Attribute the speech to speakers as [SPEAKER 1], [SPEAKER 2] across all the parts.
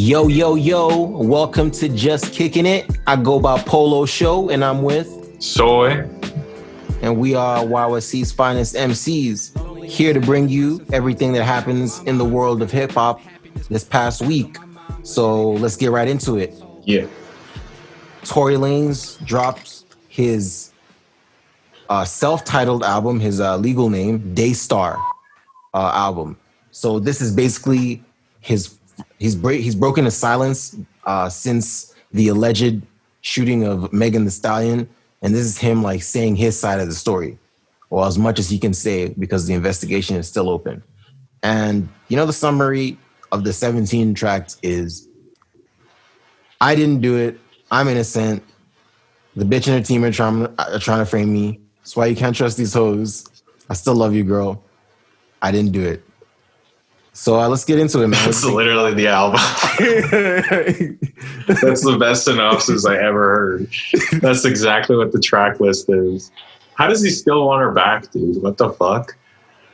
[SPEAKER 1] Yo, yo, yo, welcome to Just Kicking It. I go by Polo Sho and I'm with
[SPEAKER 2] Soy.
[SPEAKER 1] And we are YYC's finest MCs, here to bring you everything that happens in the world of hip hop this past week. So let's get right into it.
[SPEAKER 2] Yeah.
[SPEAKER 1] Tory Lanez drops his self-titled album, his legal name, DAYSTAR album. So this is basically he's broken his silence since the alleged shooting of Megan Thee Stallion, and this is him like saying his side of the story, or as much as he can say, because the investigation is still open. And you know, the summary of the 17 tracks is: I didn't do it. I'm innocent. The bitch and her team are trying to frame me. That's why you can't trust these hoes. I still love you, girl. I didn't do it. So let's get into it, man.
[SPEAKER 2] That's literally the album. That's the best synopsis I ever heard. That's exactly what the track list is. How does he still want her back, dude? What the fuck?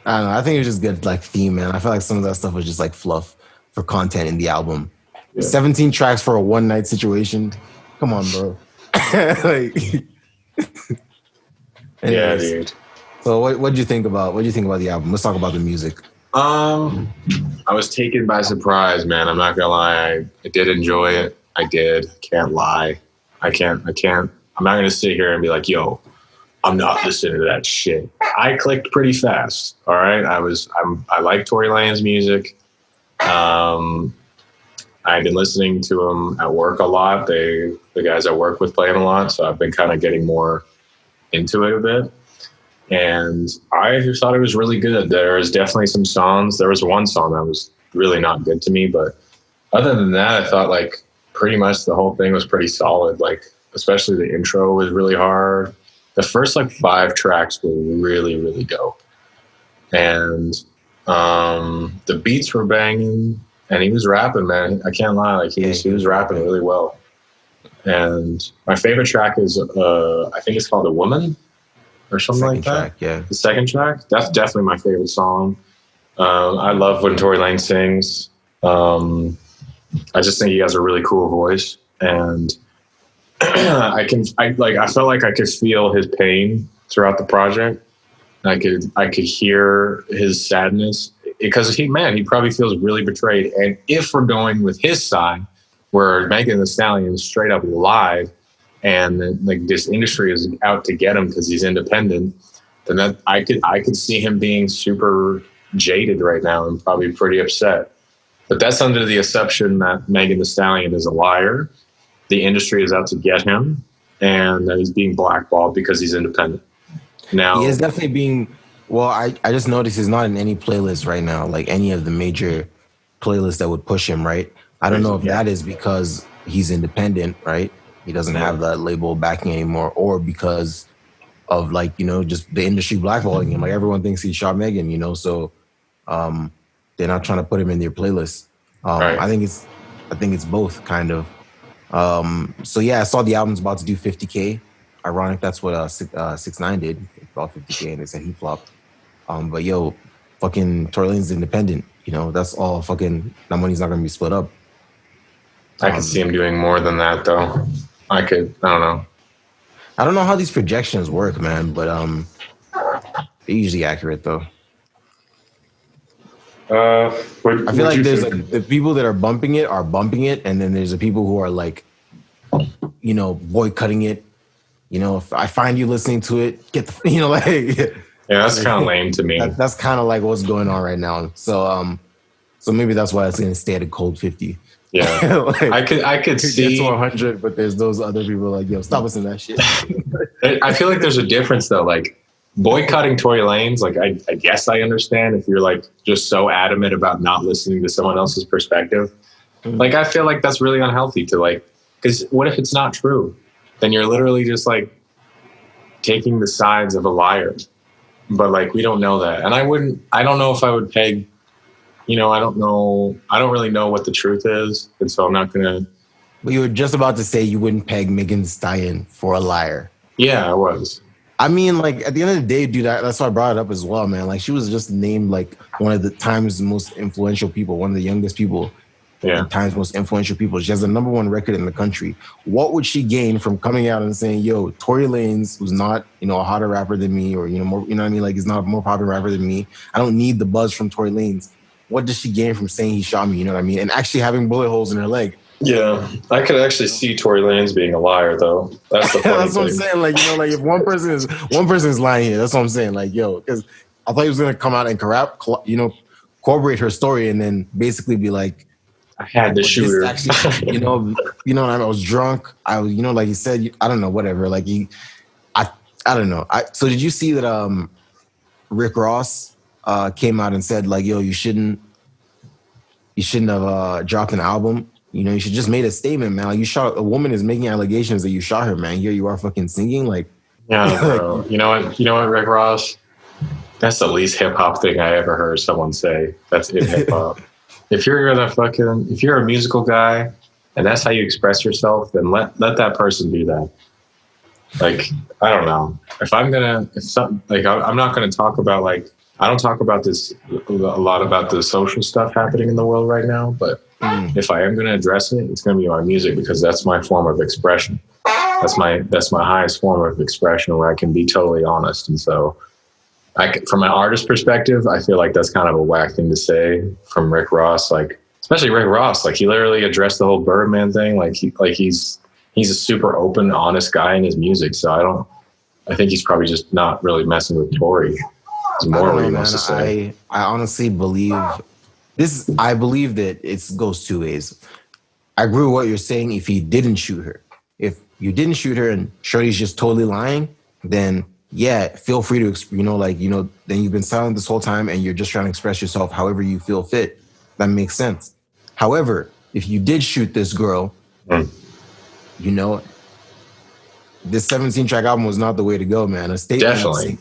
[SPEAKER 1] I don't know. I think it was just good, like, theme, man. I feel like some of that stuff was just like fluff for content in the album. Yeah. 17 tracks for a one night situation. Come on, bro.
[SPEAKER 2] Yeah, dude.
[SPEAKER 1] So what'd you think about the album? Let's talk about the music.
[SPEAKER 2] I was taken by surprise, man. I'm not gonna lie. I did enjoy it. I did. Can't lie. I can't. I'm not gonna sit here and be like, yo, I'm not listening to that shit. I clicked pretty fast. All right. I like Tory Lanez music. I've been listening to him at work a lot. The guys I work with play him a lot. So I've been kind of getting more into it a bit. And I thought it was really good. There was definitely some songs. There was one song that was really not good to me. But other than that, I thought like pretty much the whole thing was pretty solid. Like, especially the intro was really hard. The first like 5 tracks were really, really dope. And the beats were banging. And he was rapping, man. I can't lie. Like he was rapping really well. And my favorite track is, I think it's called "A Woman" or something like that.
[SPEAKER 1] Yeah,
[SPEAKER 2] the second track. That's definitely my favorite song. I love when Tory Lanez sings. I just think he has a really cool voice, and I felt like I could feel his pain throughout the project. I could hear his sadness. Because he probably feels really betrayed. And if we're going with his side, where Megan Thee Stallion straight up lied, and like this industry is out to get him because he's independent, then that I could see him being super jaded right now and probably pretty upset. But that's under the assumption that Megan Thee Stallion is a liar, the industry is out to get him, and that he's being blackballed because he's independent. Now
[SPEAKER 1] he is definitely being. Well, I just noticed he's not in any playlist right now, like any of the major playlists that would push him, right? I don't know if that is because he's independent, right? He doesn't have that label backing anymore, or because of like, you know, just the industry blackballing him. Like everyone thinks he shot Megan, you know, so they're not trying to put him in their playlist.
[SPEAKER 2] Right.
[SPEAKER 1] I think it's both kind of. So yeah, I saw the album's about to do 50K. Ironic, that's what 6ix9ine did, about 50K, and they said he flopped. But yo, fucking Tory Lanez is independent. You know, that's all fucking, that money's not going to be split up.
[SPEAKER 2] I could see him doing more than that, though. I don't know.
[SPEAKER 1] I don't know how these projections work, man, but they're usually accurate, though. I feel like there's like, the people that are bumping it, and then there's the people who are like, you know, boycotting it. You know, if I find you listening to it, get the, you know, like...
[SPEAKER 2] Yeah, that's kind of lame to me.
[SPEAKER 1] That's kind of like what's going on right now. So, so maybe that's why it's going to stay at a cold 50.
[SPEAKER 2] Yeah, like, I could see
[SPEAKER 1] get to 100, but there's those other people like, yo, stop listening to that
[SPEAKER 2] shit. I feel like there's a difference though. Like boycotting Tory Lanez, like I guess I understand if you're like just so adamant about not listening to someone else's perspective. Mm-hmm. Like I feel like that's really unhealthy to like, because what if it's not true? Then you're literally just like taking the sides of a liar. But like, we don't know that. And I don't know if I would peg, you know, I don't really know what the truth is. And so I'm not going to.
[SPEAKER 1] Well, you were just about to say you wouldn't peg Megan Thee Stallion for a liar.
[SPEAKER 2] Yeah, I was.
[SPEAKER 1] I mean, like, at the end of the day, dude, that's why I brought it up as well, man. Like, she was just named like one of the Times most influential people, one of the youngest people
[SPEAKER 2] Yeah.
[SPEAKER 1] like time's most influential people. She has the #1 record in the country. What would she gain from coming out and saying, "Yo, Tory Lanez, who's not, you know, a hotter rapper than me, or, you know, more, you know what I mean, like he's not a more popular rapper than me. I don't need the buzz from Tory Lanez." What does she gain from saying he shot me? You know what I mean? And actually having bullet holes in her leg.
[SPEAKER 2] Yeah, I could actually see Tory Lanez being a liar, though. That's the funny
[SPEAKER 1] That's what I'm
[SPEAKER 2] thing.
[SPEAKER 1] saying. Like, you know, like if one person is lying here, that's what I'm saying. Like, yo, because I thought he was gonna come out and corroborate her story, and then basically be like,
[SPEAKER 2] I had the
[SPEAKER 1] well,
[SPEAKER 2] shooter.
[SPEAKER 1] this actually, you know what I mean? I was drunk. I was, you know, like he said, I don't know, whatever. Like I don't know. So did you see that? Rick Ross came out and said like, yo, you shouldn't have dropped an album. You know, you should just made a statement, man. Like, you shot a woman is making allegations that you shot her, man. Here you are fucking singing, like,
[SPEAKER 2] Yeah, bro.
[SPEAKER 1] like,
[SPEAKER 2] You know what? You know what, Rick Ross? That's the least hip hop thing I ever heard someone say. That's in hip hop. If you're a musical guy and that's how you express yourself, then let that person do that. Like, I don't know. I'm not gonna talk about, like, I don't talk about this a lot about the social stuff happening in the world right now, but if I am gonna address it, it's gonna be my music, because that's my form of expression. That's my highest form of expression, where I can be totally honest. And so, from an artist perspective, I feel like that's kind of a whack thing to say from Rick Ross. Like, especially Rick Ross, like he literally addressed the whole Birdman thing. He's a super open, honest guy in his music. So I think he's probably just not really messing with Tory. It's more what he wants to say.
[SPEAKER 1] I honestly believe this. I believe that it goes two ways. I agree with what you're saying. If he didn't shoot her, if you didn't shoot her and Shorty's just totally lying, then yeah, feel free to, then you've been silent this whole time and you're just trying to express yourself however you feel fit. That makes sense. However, if you did shoot this girl, you know, this 17-track album was not the way to go, man. A statement,
[SPEAKER 2] definitely,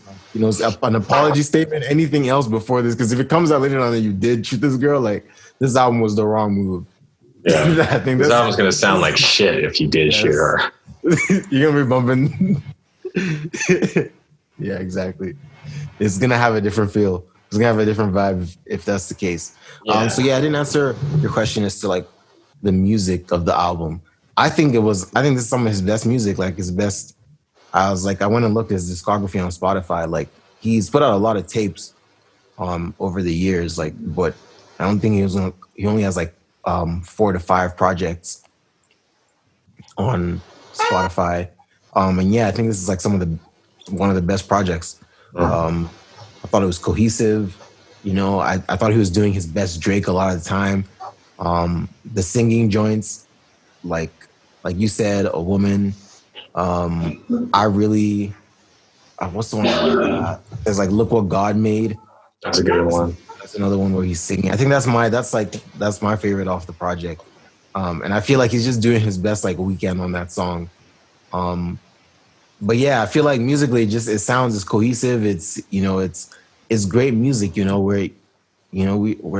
[SPEAKER 1] an apology statement, anything else before this, because if it comes out later on that you did shoot this girl, like, this album was the wrong move.
[SPEAKER 2] Yeah,
[SPEAKER 1] I think
[SPEAKER 2] this album's gonna sound like shit if you did shoot her.
[SPEAKER 1] You're gonna be bumping. Yeah, exactly. It's gonna have a different feel. It's gonna have a different vibe if that's the case.
[SPEAKER 2] Yeah.
[SPEAKER 1] So yeah, I didn't answer your question as to like the music of the album. I think this is some of his best music, like his best. I went and looked at his discography on Spotify. Like, he's put out a lot of tapes over the years, like, but I don't think he only has like 4 to 5 projects on Spotify. And yeah, I think this is like one of the best projects. I thought it was cohesive. You know, I thought he was doing his best Drake a lot of the time. The singing joints, like you said, a woman. I really, what's the one? There's like Look What God Made.
[SPEAKER 2] That's a good one.
[SPEAKER 1] That's another one where he's singing. I think that's my favorite off the project. And I feel like he's just doing his best like weekend on that song. But yeah, I feel like musically it sounds as cohesive. It's, it's great music, we're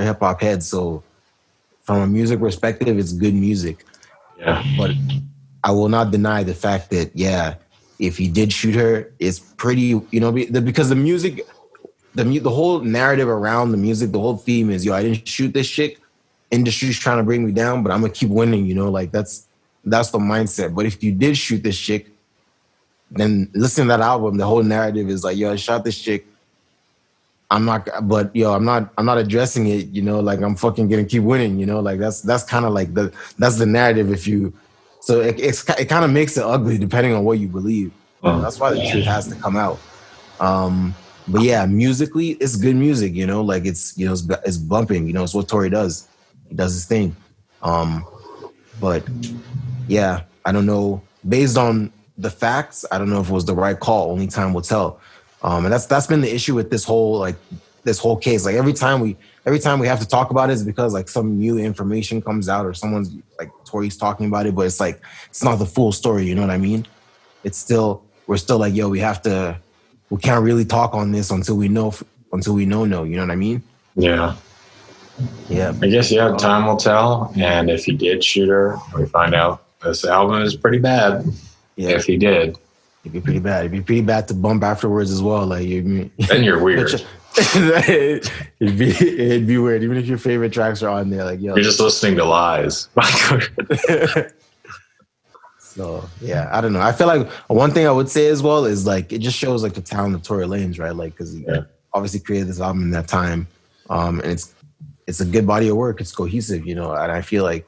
[SPEAKER 1] hip hop heads. So from a music perspective, it's good music.
[SPEAKER 2] Yeah.
[SPEAKER 1] But I will not deny the fact that, yeah, if he did shoot her, it's pretty, because the music, the whole narrative around the music, the whole theme is, I didn't shoot this chick. Industry's trying to bring me down, but I'm gonna keep winning, like that's the mindset. But if you did shoot this chick, then listen to that album, the whole narrative is like, I shot this chick. I'm not addressing it, like I'm fucking gonna keep winning, like that's kind of like that's the narrative. So it kind of makes it ugly depending on what you believe. That's why the truth has to come out. But yeah, musically, it's good music, like it's bumping, it's what Tory does. He does his thing. But yeah, I don't know. Based on the facts, I don't know if it was the right call. Only time will tell. And that's been the issue with this whole case. Like every time we have to talk about it is because like some new information comes out or someone's like Tory's talking about it, but it's like it's not the full story. You know what I mean? We're still like, we can't really talk on this until we know. You know what I mean?
[SPEAKER 2] Yeah.
[SPEAKER 1] Yeah.
[SPEAKER 2] I guess time will tell. And if he did shoot her, we find out this album is pretty bad. Yeah. If he did.
[SPEAKER 1] It'd be pretty bad. It'd be pretty bad to bump afterwards as well. Like
[SPEAKER 2] Then you're weird.
[SPEAKER 1] it'd be weird, even if your favorite tracks are on there. Like, yo,
[SPEAKER 2] You're just listening to lies.
[SPEAKER 1] So yeah, I don't know. I feel like one thing I would say as well is like it just shows like the talent of Tory Lanez, right? Like because he obviously created this album in that time, and it's a good body of work. It's cohesive, you know. And I feel like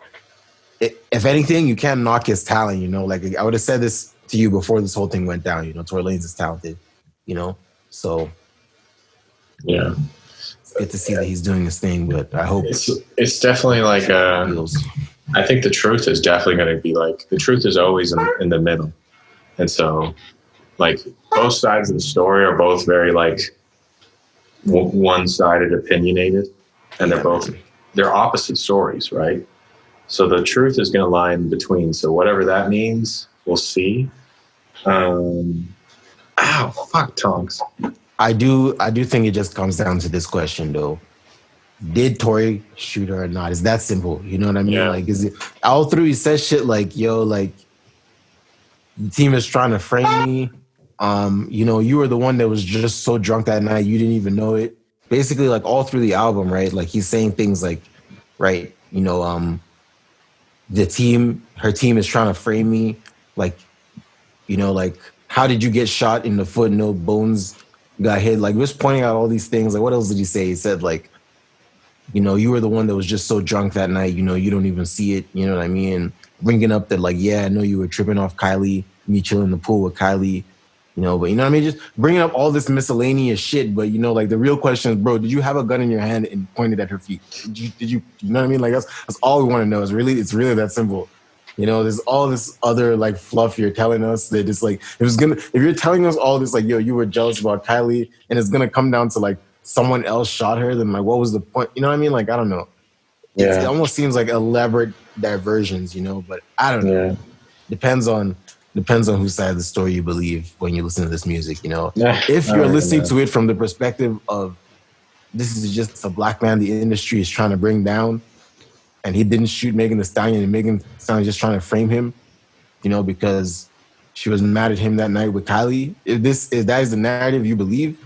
[SPEAKER 1] if anything, you can't knock his talent, you know. Like I would have said this to you before this whole thing went down. You know, Tory Lanez is talented, you know. So
[SPEAKER 2] yeah,
[SPEAKER 1] it's good to see that he's doing his thing. But I hope
[SPEAKER 2] it's definitely like I think the truth is definitely going to be like the truth is always in the middle, and so like both sides of the story are both very like one-sided, opinionated, and they're opposite stories, right? So the truth is going to lie in between. So whatever that means, we'll see. Ow, fuck, tongs.
[SPEAKER 1] I do think it just comes down to this question though. Did Tory shoot her or not? It's that simple. You know what I mean?
[SPEAKER 2] Yeah.
[SPEAKER 1] Like, is it all through? He says shit like, "Yo, like the team is trying to frame me. You know, you were the one that was just so drunk that night you didn't even know it." Basically, like all through the album, right? Like he's saying things like, right, you know, her team is trying to frame me. Like, you know, like how did you get shot in the foot? No bones got hit. Like, just pointing out all these things. Like, what else did he say? He said like, you know, you were the one that was just so drunk that night, you know, you don't even see it. You know what I mean? And bringing up that, like, yeah, I know you were tripping off Kylie, me chilling in the pool with Kylie, you know, but you know what I mean? Just bringing up all this miscellaneous shit. But, you know, like the real question is, bro, did you have a gun in your hand and pointed at her feet? Did you know what I mean? Like, that's all we want to know. It's really that simple. You know, there's all this other like fluff you're telling us that it's like, if you're telling us all this, like, yo, you were jealous about Kylie and it's going to come down to like, someone else shot her, then like what was the point? You know what I mean? Like I don't know.
[SPEAKER 2] Yeah.
[SPEAKER 1] It almost seems like elaborate diversions, you know, but I don't know.
[SPEAKER 2] Yeah.
[SPEAKER 1] Depends on whose side of the story you believe when you listen to this music, you know.
[SPEAKER 2] Yeah.
[SPEAKER 1] If you're listening to it from the perspective of this is just a black man the industry is trying to bring down and he didn't shoot Megan Thee Stallion and Megan Thee Stallion just trying to frame him, you know, because she was mad at him that night with Kylie. If that is the narrative you believe,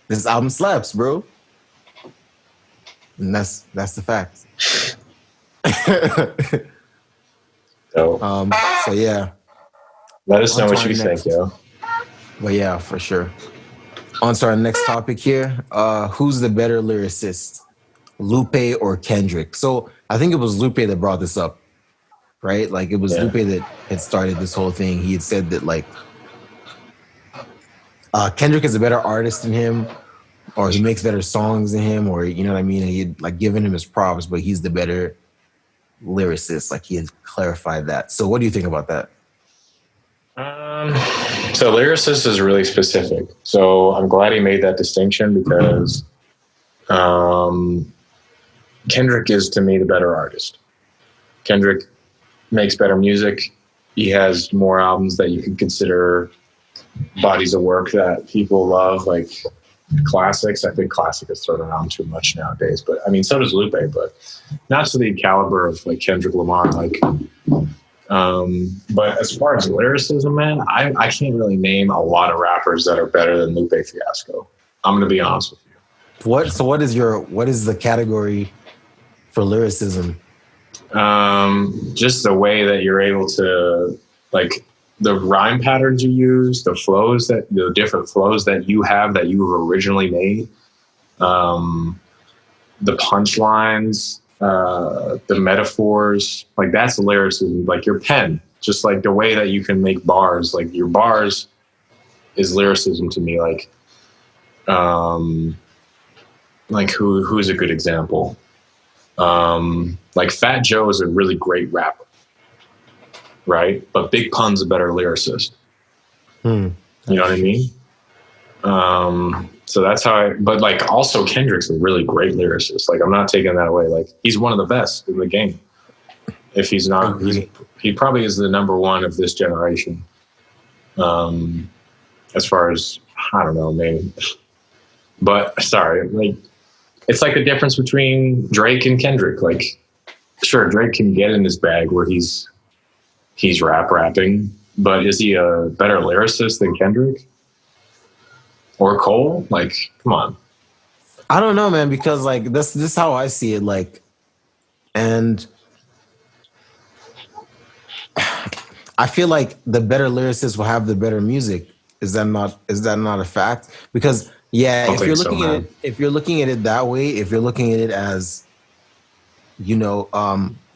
[SPEAKER 1] this album slaps, bro. And that's the fact. So yeah.
[SPEAKER 2] Let us know what you think, yo.
[SPEAKER 1] But yeah, for sure. On to our next topic here. Who's the better lyricist? Lupe or Kendrick? So I think it was Lupe that brought this up, right? Like it was Lupe that had started this whole thing. He had said that like Kendrick is a better artist than him, or he makes better songs than him, or you know what I mean? And he'd like given him his props, but he's the better lyricist. Like he had clarified that. So what do you think about that?
[SPEAKER 2] So lyricist is really specific. So I'm glad he made that distinction because Kendrick is to me the better artist. Kendrick makes better music. He has more albums that you can consider bodies of work that people love, like classics. I think classic is thrown around too much nowadays, but I mean, so does Lupe, but not to the caliber of like Kendrick Lamar. Like, but as far as lyricism, man, I can't really name a lot of rappers that are better than Lupe Fiasco. I'm gonna be honest with you.
[SPEAKER 1] What is the category for lyricism?
[SPEAKER 2] Just the way that you're able to like the rhyme patterns you use, the different flows that you have that you originally made, the punchlines, the metaphors, like that's lyricism. Like your pen, just like the way that you can make bars, like your bars is lyricism to me. Like who's a good example? Like Fat Joe is a really great rapper, right? But Big Pun's a better lyricist. You know what I mean? So that's how but like also Kendrick's a really great lyricist. Like I'm not taking that away. Like he's one of the best in the game. If he's not, he probably is the number one of this generation. As far as, I don't know, maybe. But sorry, like it's like the difference between Drake and Kendrick. Like, sure, Drake can get in his bag where he's rapping, but is he a better lyricist than Kendrick or Cole? Like, come on.
[SPEAKER 1] I don't know, man, because like this is how I see it. Like, and I feel like the better lyricists will have the better music. Is that not a fact? Because
[SPEAKER 2] I
[SPEAKER 1] yeah,
[SPEAKER 2] don't
[SPEAKER 1] if you're
[SPEAKER 2] think so,
[SPEAKER 1] looking at
[SPEAKER 2] man.
[SPEAKER 1] it, if you're looking at it that way, if you're looking at it as, you know,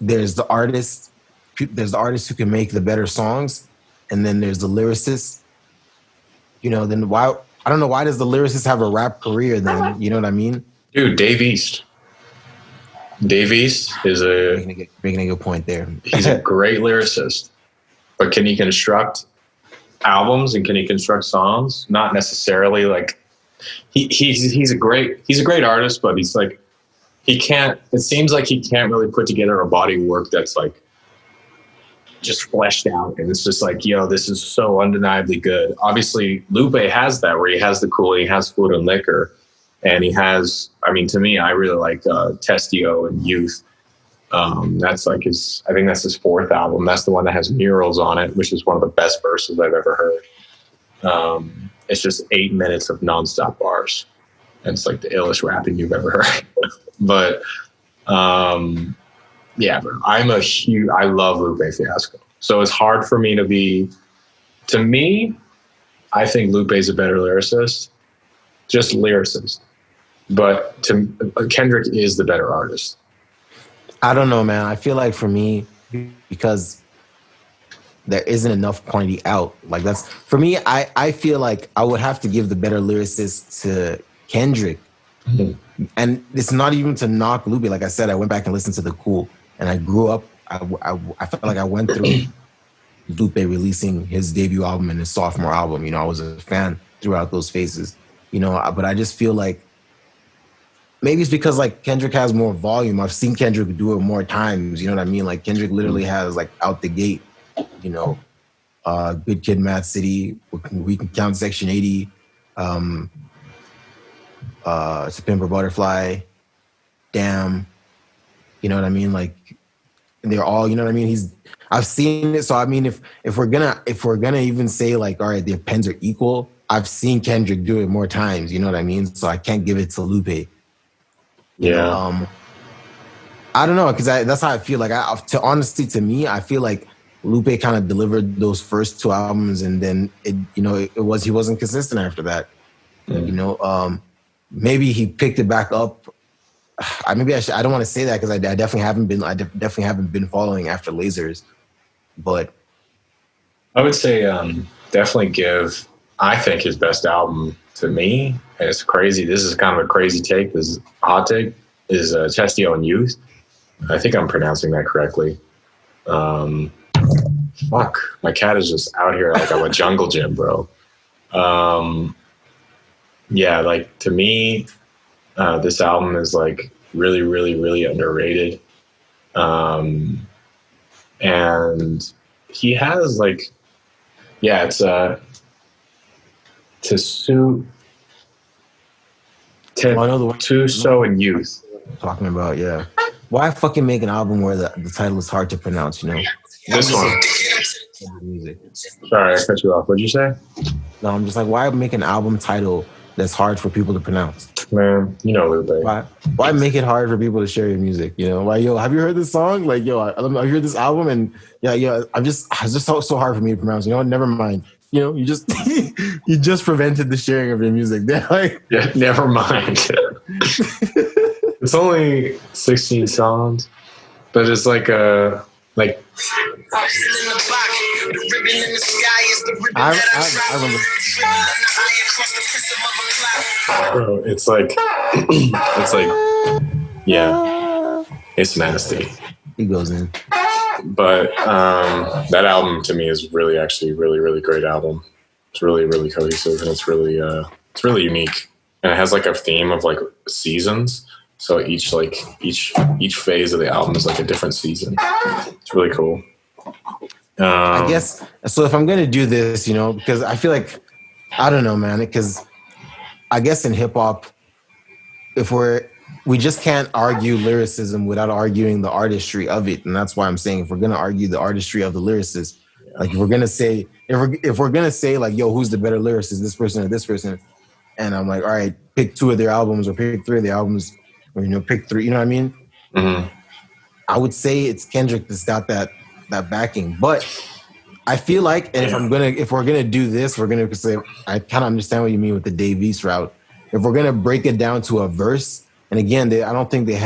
[SPEAKER 1] there's the artist, there's the artist who can make the better songs, and then there's the lyricist. You know, then why? I don't know, why does the lyricist have a rap career then? You know what I mean?
[SPEAKER 2] Dude, Dave East. Dave East is
[SPEAKER 1] Making a good point there.
[SPEAKER 2] he's a great lyricist, but can he construct albums and can he construct songs? Not necessarily. Like he's a great artist, but he's like he can't. It seems like he can't really put together a body of work that's like just fleshed out, and it's just like, yo, this is so undeniably good. Obviously, Lupe has that, where he has the cool, he has Food and Liquor, and he has. I mean, to me, I really like Testio and Youth. That's like his. I think that's his fourth album. That's the one that has murals on it, which is one of the best verses I've ever heard. It's just 8 minutes of nonstop bars, and it's like the illest rapping you've ever heard. But yeah, bro, I love Lupe Fiasco. So it's hard for me to me, I think Lupe's a better lyricist, just lyricist. But Kendrick is the better artist.
[SPEAKER 1] I don't know, man. I feel like for me, because there isn't enough quantity out. Like that's for me. I feel like I would have to give the better lyricist to Kendrick, and it's not even to knock Lupe. Like I said, I went back and listened to the Cool, and I grew up. I felt like I went through Lupe releasing his debut album and his sophomore album. You know, I was a fan throughout those phases. You know, but I just feel like maybe it's because like Kendrick has more volume. I've seen Kendrick do it more times. You know what I mean? Like Kendrick literally has like out the gate, you know, Good Kid, Mad City. We can count Section 80, To Pimp a Butterfly, Damn. You know what I mean? Like they're all, you know what I mean? I've seen it. So I mean, if we're gonna even say like, all right, their pens are equal, I've seen Kendrick do it more times. You know what I mean? So I can't give it to Lupe. You know, I don't know, because that's how I feel. Like, honestly, to me, I feel like Lupe kind of delivered those first two albums, and then he wasn't consistent after that. You know, maybe he picked it back up. I don't want to say that because I definitely haven't been. I definitely haven't been following after Lasers, but
[SPEAKER 2] I would say definitely give. I think his best album to me, and it's crazy. This is kind of a crazy take. This is a hot take. Is Testio and Youth. I think I'm pronouncing that correctly. Fuck, my cat is just out here like I'm a jungle gym, bro. Yeah, like to me, this album is like really, really, really underrated. And he has like, yeah, it's to suit to so and Youth.
[SPEAKER 1] Talking about, yeah. Why fucking make an album where the title is hard to pronounce, you know?
[SPEAKER 2] This one. Sorry, I cut you off. What'd you say?
[SPEAKER 1] No, I'm just like, why make an album title that's hard for people to pronounce?
[SPEAKER 2] Man, you know Lupe.
[SPEAKER 1] Why make it hard for people to share your music? You know, like, yo, have you heard this song? Like, yo, I heard this album, and yeah, it's just so hard for me to pronounce. You know, never mind. You know, you just you just prevented the sharing of your music. Like,
[SPEAKER 2] yeah, never mind. It's only 16 songs, but it's like a like.
[SPEAKER 1] I remember.
[SPEAKER 2] Bro, it's like, yeah, it's nasty.
[SPEAKER 1] He goes in.
[SPEAKER 2] But that album to me is really, actually, really, really great album. It's really, really cohesive, and it's really unique. And it has like a theme of like seasons. So each phase of the album is like a different season. It's really cool.
[SPEAKER 1] I guess so. If I'm gonna do this, you know, because I feel like I don't know, man. Because I guess in hip hop, we just can't argue lyricism without arguing the artistry of it, and that's why I'm saying if we're gonna argue the artistry of the lyricist, Like if we're gonna say like, yo, who's the better lyricist, this person or this person? And I'm like, all right, pick 2 of their albums or pick 3 of their albums, or pick 3. You know what I mean?
[SPEAKER 2] Mm-hmm.
[SPEAKER 1] I would say it's Kendrick that's got that backing, but I feel like, and if we're gonna do this, we're gonna say, I kind of understand what you mean with the Dave East route. If we're gonna break it down to a verse, and again, I don't think they've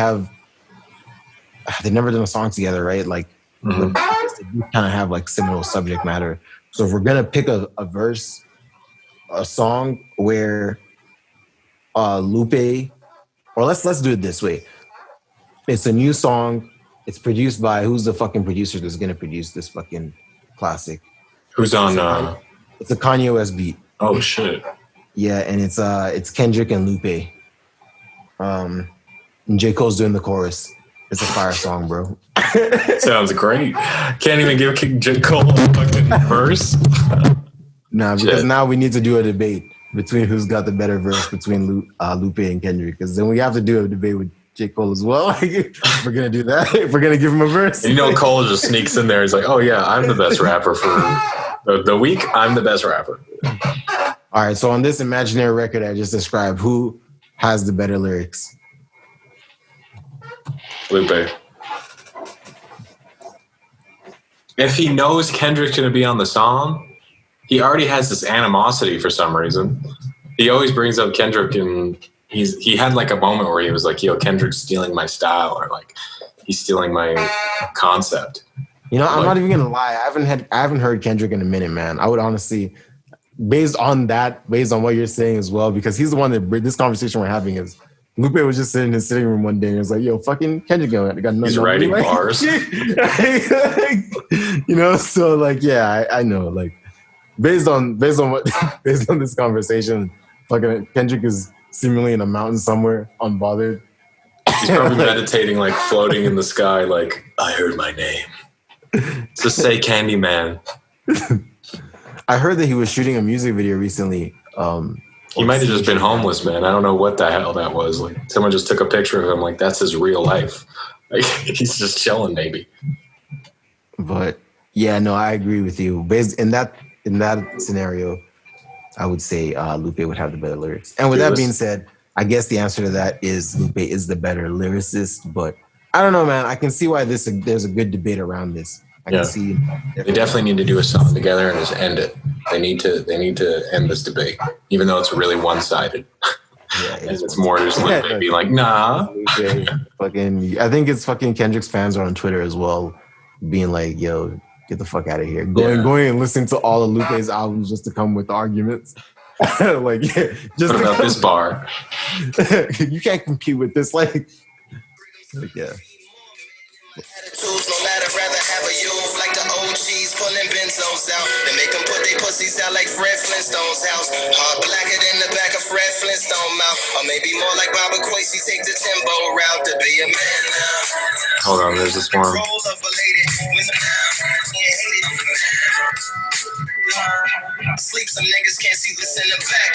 [SPEAKER 1] never done a song together, right? Like,
[SPEAKER 2] Mm-hmm.
[SPEAKER 1] they do kind of have like similar subject matter. So if we're gonna pick a verse, a song where Lupe, or let's do it this way. It's a new song. It's produced by, who's the fucking producer that's gonna produce this fucking classic?
[SPEAKER 2] Who's on?
[SPEAKER 1] It's a Kanye West beat.
[SPEAKER 2] Oh shit!
[SPEAKER 1] Yeah, and it's Kendrick and Lupe. And J. Cole's doing the chorus. It's a fire song, bro.
[SPEAKER 2] Sounds great. Can't even give J. Cole a fucking verse.
[SPEAKER 1] Nah, because now we need to do a debate between who's got the better verse between Lupe and Kendrick. Because then we have to do a debate with J. Cole as well. If we're gonna do that, if we're gonna give him a verse.
[SPEAKER 2] Cole just sneaks in there. He's like, oh yeah, I'm the best rapper for the week. I'm the best rapper.
[SPEAKER 1] All right, so on this imaginary record I just described, who has the better lyrics?
[SPEAKER 2] Lupe. If he knows Kendrick's going to be on the song, he already has this animosity for some reason. He always brings up Kendrick, and he had like a moment where he was like, yo, Kendrick's stealing my style, or like he's stealing my concept.
[SPEAKER 1] I'm not even gonna lie. I haven't heard Kendrick in a minute, man. I would honestly, based on what you're saying as well, because he's the one that this conversation we're having is, Lupe was just sitting in his sitting room one day and was like, yo, fucking Kendrick got nothing.
[SPEAKER 2] He's writing bars.
[SPEAKER 1] So like, yeah, I know. Like, based on this conversation, fucking Kendrick is seemingly in a mountain somewhere, unbothered.
[SPEAKER 2] He's probably meditating, like floating in the sky, like, I heard my name. Just say Candyman.
[SPEAKER 1] I heard that he was shooting a music video recently.
[SPEAKER 2] He might have just been homeless, man. I don't know what the hell that was. Like, someone just took a picture of him. Like, that's his real life. Like, he's just chilling, maybe.
[SPEAKER 1] But yeah, no, I agree with you. Based in that scenario, I would say Lupe would have the better lyrics. And with that being said, I guess the answer to that is Lupe is the better lyricist. But I don't know, man. I can see why there's a good debate around this. I can see.
[SPEAKER 2] They definitely need to do a song together and just end it. They need to end this debate, even though it's really one-sided. Yeah, it's more just Lupe be like, nah.
[SPEAKER 1] Fucking, I think it's fucking Kendrick's fans are on Twitter as well, being like, yo, get the fuck out of here. Going and listening to all of Lupe's albums just to come with arguments. Like, just
[SPEAKER 2] what about this bar?
[SPEAKER 1] You can't compete with this. Like yeah.
[SPEAKER 3] Attitudes, no matter, rather have a youth like the OGs pulling benzos out. They make them put their pussies out like Fred Flintstone's house. Heart blacker than the back of Fred Flintstone mouth. Or maybe more like Baba Quasi, take the Timbo route to be a man now.
[SPEAKER 2] Hold on, there's this one.
[SPEAKER 3] Sleep, some niggas can't see this in the back.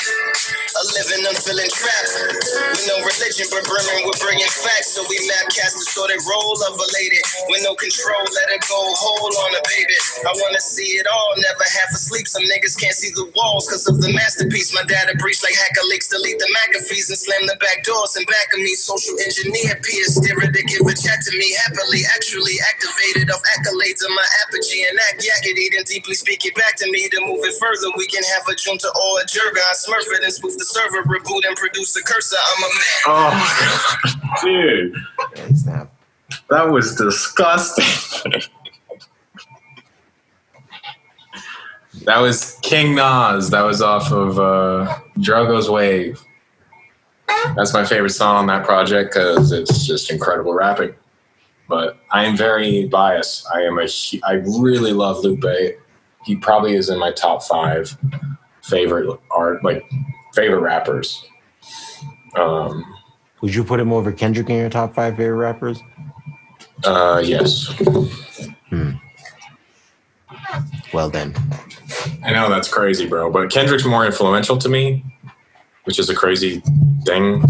[SPEAKER 3] A living, I'm feeling trapped. With no religion, but brimming with brilliant facts. So we map casters, so they roll of a lady. With no control, let it go, hold on a baby. I wanna see it all, never half asleep. Some niggas can't see the walls, cause of the masterpiece. My dad a breach like hacker leaks, delete the McAfees and slam the back doors in back of me. Social engineer, peers, stare to give a chat to me happily. Actually activated off accolades of my apogee and act yakety, then deeply speak it back to me. To move it further, we can have a junta or a jerga. I smurf it and spoof the server, reboot and produce a cursor. I'm a man.
[SPEAKER 2] Oh, dude.
[SPEAKER 1] Snap.
[SPEAKER 2] That was disgusting. That was King Nas. That was off of Drogo's Wave. That's my favorite song on that project because it's just incredible rapping. But I am very biased. I really love Lupe. He probably is in my top 5 favorite rappers.
[SPEAKER 1] Would you put him over Kendrick in your top 5 favorite rappers?
[SPEAKER 2] Yes.
[SPEAKER 1] Well then.
[SPEAKER 2] I know that's crazy, bro. But Kendrick's more influential to me, which is a crazy thing.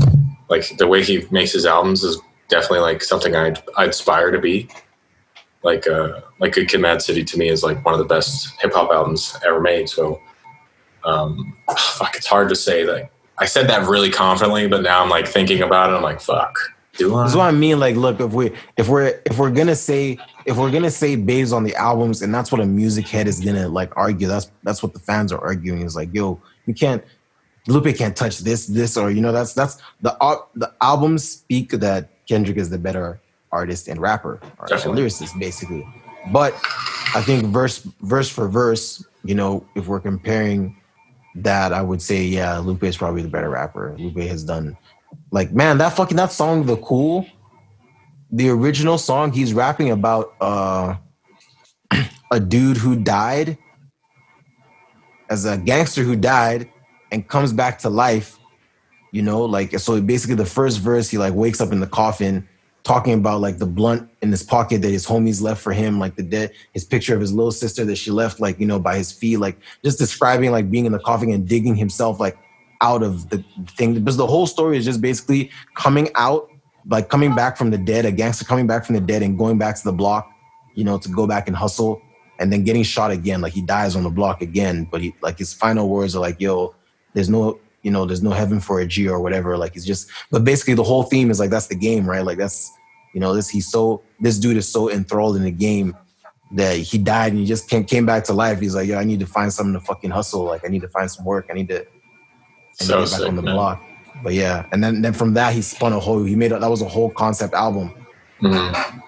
[SPEAKER 2] Like the way he makes his albums is definitely like something I aspire to be. Good Kid, Mad City to me is like one of the best hip hop albums ever made. So, fuck, it's hard to say. Like I said that really confidently, but now I'm like thinking about it. I'm like, fuck. Do I?
[SPEAKER 1] That's what I mean. Like, look, if we're gonna say based on the albums, and that's what a music head is gonna like argue. That's what the fans are arguing. Is like, yo, Lupe can't touch this, or that's the albums speak that Kendrick is the better artist and rapper, or lyricist, basically. But I think verse for verse, if we're comparing that, I would say, yeah, Lupe is probably the better rapper. Lupe has done, like, man, that song, The Cool, the original song, he's rapping about a dude who died, as a gangster who died and comes back to life, so basically the first verse, he like wakes up in the coffin talking about like the blunt in his pocket that his homies left for him, like his picture of his little sister that she left, like, by his feet, like just describing like being in the coffin and digging himself like out of the thing. Because the whole story is just basically coming back from the dead, a gangster coming back from the dead and going back to the block, to go back and hustle, and then getting shot again. Like he dies on the block again, but he, like, his final words are like, yo, there's no heaven for a G or whatever. Like but basically the whole theme is like, that's the game, right? Like that's, this dude is so enthralled in the game that he died and he just came back to life. He's like, yo, I need to find something to fucking hustle. Like I need to find some work. I need to get back on the block. But yeah. And then from that, that was a whole concept album.
[SPEAKER 2] Mm-hmm.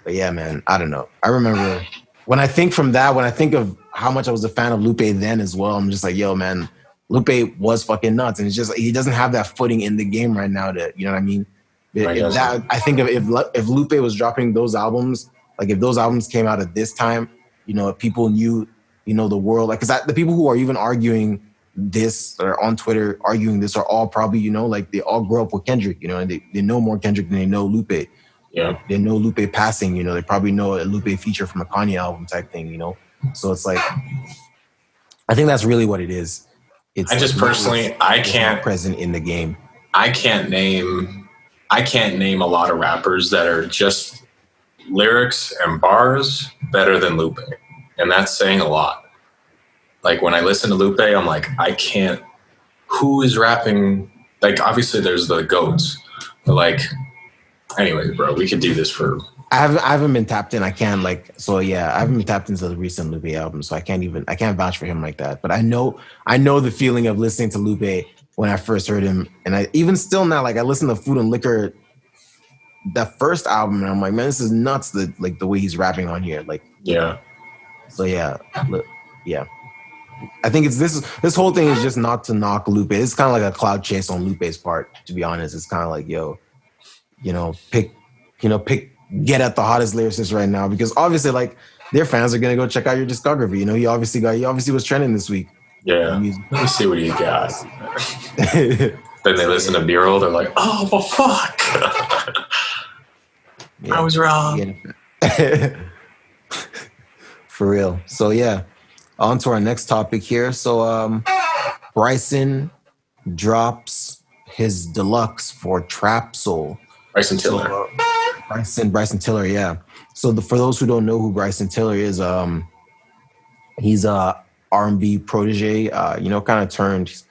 [SPEAKER 1] But yeah, man, I don't know. I remember when I think of how much I was a fan of Lupe then as well, I'm just like, yo, man, Lupe was fucking nuts. And it's just, he doesn't have that footing in the game right now to, you know what I mean? I think if Lupe was dropping those albums, like if those albums came out at this time, if people knew, the world, like, because the people who are even arguing this or on Twitter arguing this are all probably, like they all grew up with Kendrick, and they know more Kendrick than they know Lupe.
[SPEAKER 2] Yeah.
[SPEAKER 1] Like, they know Lupe passing, they probably know a Lupe feature from a Kanye album type thing, So it's like, I think that's really what it is. It's
[SPEAKER 2] I just personally, I can't
[SPEAKER 1] present in the game.
[SPEAKER 2] I can't name a lot of rappers that are just lyrics and bars better than Lupe. And that's saying a lot. Like when I listen to Lupe, I'm like, who is rapping? Like obviously there's the GOATs, but like, anyways, bro, we could do this for...
[SPEAKER 1] I haven't been tapped in. I haven't been tapped into the recent Lupe album, so I can't vouch for him like that. But I know the feeling of listening to Lupe when I first heard him. And I even still now, like I listen to Food and Liquor, that first album, and I'm like, man, this is nuts, the way he's rapping on here. Like,
[SPEAKER 2] yeah.
[SPEAKER 1] So yeah. Yeah. I think it's this whole thing is just not to knock Lupe. It's kind of like a cloud chase on Lupe's part, to be honest. It's kind of like, yo, get at the hottest lyricist right now, because obviously like their fans are gonna go check out your discography. He obviously was trending this week.
[SPEAKER 2] Yeah. Let me see what he got. Then they listen to B-roll, they're like, oh well fuck. I was wrong.
[SPEAKER 1] For real. So yeah. On to our next topic here. So Bryson drops his deluxe for Trap Soul.
[SPEAKER 2] Bryson Tiller.
[SPEAKER 1] Bryson Tiller, yeah. So for those who don't know who Bryson Tiller is, he's a R&B protege, kind of turned, he's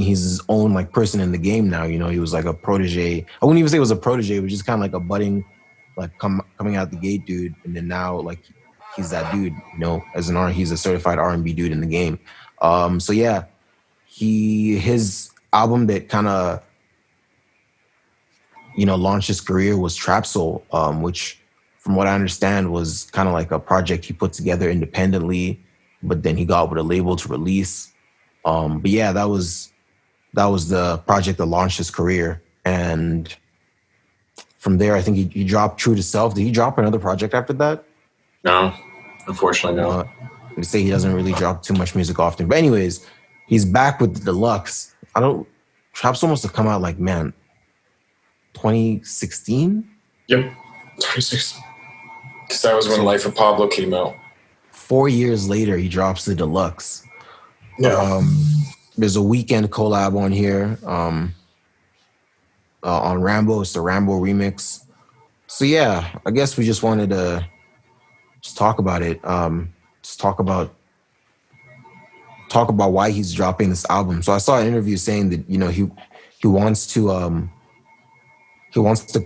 [SPEAKER 1] his own like person in the game now. He was like a protege. I wouldn't even say it was a protege, it was just kind of like a budding, like coming out the gate dude. And then now like he's that dude, he's a certified R&B dude in the game. So yeah, his album that kind of, launched his career was Trap Soul, which from what I understand was kind of like a project he put together independently, but then he got with a label to release. But yeah, that was the project that launched his career. And from there, I think he dropped True to Self. Did he drop another project after that?
[SPEAKER 2] No, unfortunately, no.
[SPEAKER 1] They say he doesn't really drop too much music often. But anyways, he's back with the deluxe. Trap Soul must have come out like, man, 2016?
[SPEAKER 2] Yep, 2016. Because that was when Life of Pablo came out.
[SPEAKER 1] 4 years later, he drops the deluxe.
[SPEAKER 2] Yeah.
[SPEAKER 1] There's a Weekend collab on here on Rambo. It's the Rambo remix. So yeah, I guess we just wanted to just talk about it. Just talk about why he's dropping this album. So I saw an interview saying that he wants to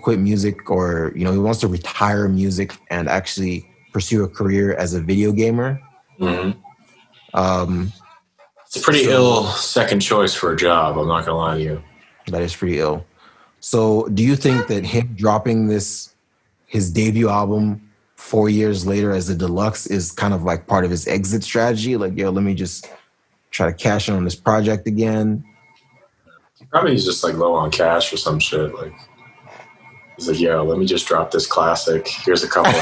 [SPEAKER 1] quit music, or he wants to retire music and actually pursue a career as a video gamer.
[SPEAKER 2] Mm-hmm.
[SPEAKER 1] Um,
[SPEAKER 2] It's a pretty ill second choice for a job. I'm not gonna lie to you.
[SPEAKER 1] That is pretty ill. So do you think that him dropping his debut album 4 years later as a deluxe is kind of like part of his exit strategy? Like, yo, let me just try to cash in on this project again.
[SPEAKER 2] Probably he's just like low on cash or some shit. Like he's like, yo, let me just drop this classic. Here's a couple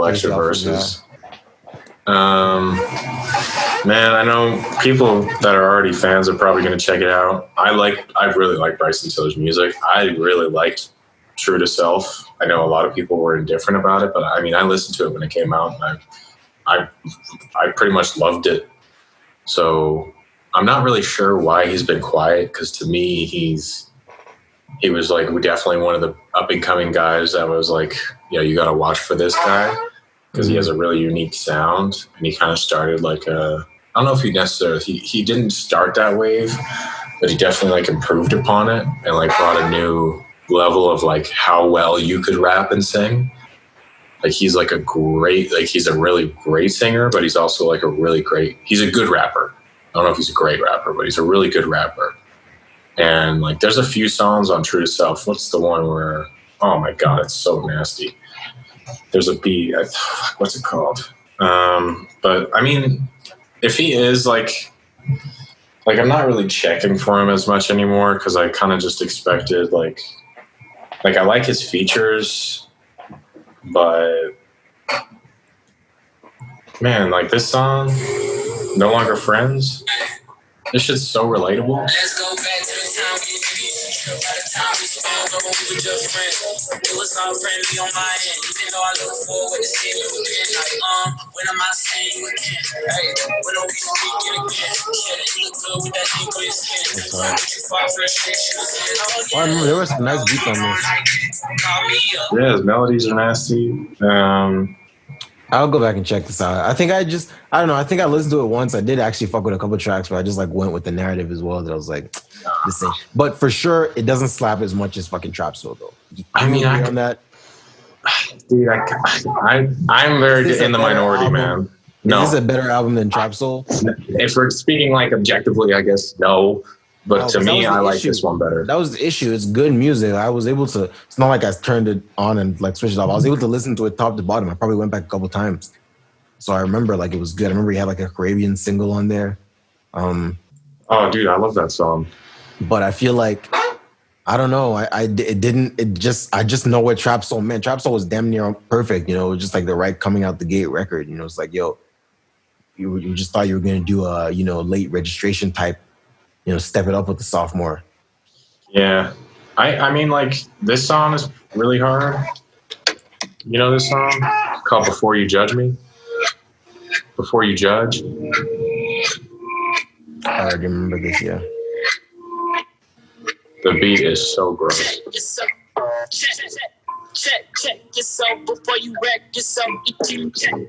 [SPEAKER 2] extra verses. Man, I know people that are already fans are probably going to check it out. I really like Bryson Tiller's music. I really liked True to Self. I know a lot of people were indifferent about it, but I mean, I listened to it when it came out, and I pretty much loved it. So I'm not really sure why he's been quiet, because to me, he was like definitely one of the up and coming guys that was like, you got to watch for this guy, because he has a really unique sound, and he kind of started like I don't know if he didn't start that wave, but he definitely like improved upon it and like brought a new level of like how well you could rap and sing. Like he's a really great singer, but he's also like he's a good rapper. I don't know if he's a great rapper, but he's a really good rapper. And like there's a few songs on True to Self. What's the one where, oh my God, it's so nasty. There's a beat, what's it called? But I mean, if he is like I'm not really checking for him as much anymore, because I kind of just expected like I like his features, but man, like this song, No Longer Friends, this shit's so relatable.
[SPEAKER 3] Let's go back to the time we by the time we spoke over, we were just friends. It was all friendly on my end, even though I look forward to seeing you again. Like, when am I seeing you again? Hey, when are we speaking again? Yeah, you look good with that ink on your skin. Would you fall for the shit she was in? Oh, yeah.
[SPEAKER 1] I remember there were some nice beats on this.
[SPEAKER 2] Yeah, his melodies are nasty.
[SPEAKER 1] I'll go back and check this out. I think I don't know. I think I listened to it once. I did actually fuck with a couple tracks, but I just like went with the narrative as well. That I was like, this thing. But for sure, it doesn't slap as much as fucking Trap Soul though.
[SPEAKER 2] I mean,
[SPEAKER 1] on that,
[SPEAKER 2] dude, I'm very in the minority, man. No,
[SPEAKER 1] is this a better album than Trap Soul?
[SPEAKER 2] If we're speaking like objectively, I guess no. But to me, I like this one better.
[SPEAKER 1] That was the issue. It's good music. I was able to. It's not like I turned it on and like switched it off. I was able to listen to it top to bottom. I probably went back a couple times, so I remember like it was good. I remember he had like a Caribbean single on there.
[SPEAKER 2] Oh, dude, I love that song.
[SPEAKER 1] But I feel like I don't know. I just know what Trap Soul meant. Trap Soul was damn near perfect. It was just like the right coming out the gate record. It's like, yo, you just thought you were gonna do a late registration type. Step it up with the sophomore.
[SPEAKER 2] Yeah. I mean, like, this song is really hard. You know this song? It's called Before You Judge Me? Before You Judge?
[SPEAKER 1] I remember this, yeah.
[SPEAKER 2] The beat is so gross.
[SPEAKER 3] Check yourself before you wreck yourself. Check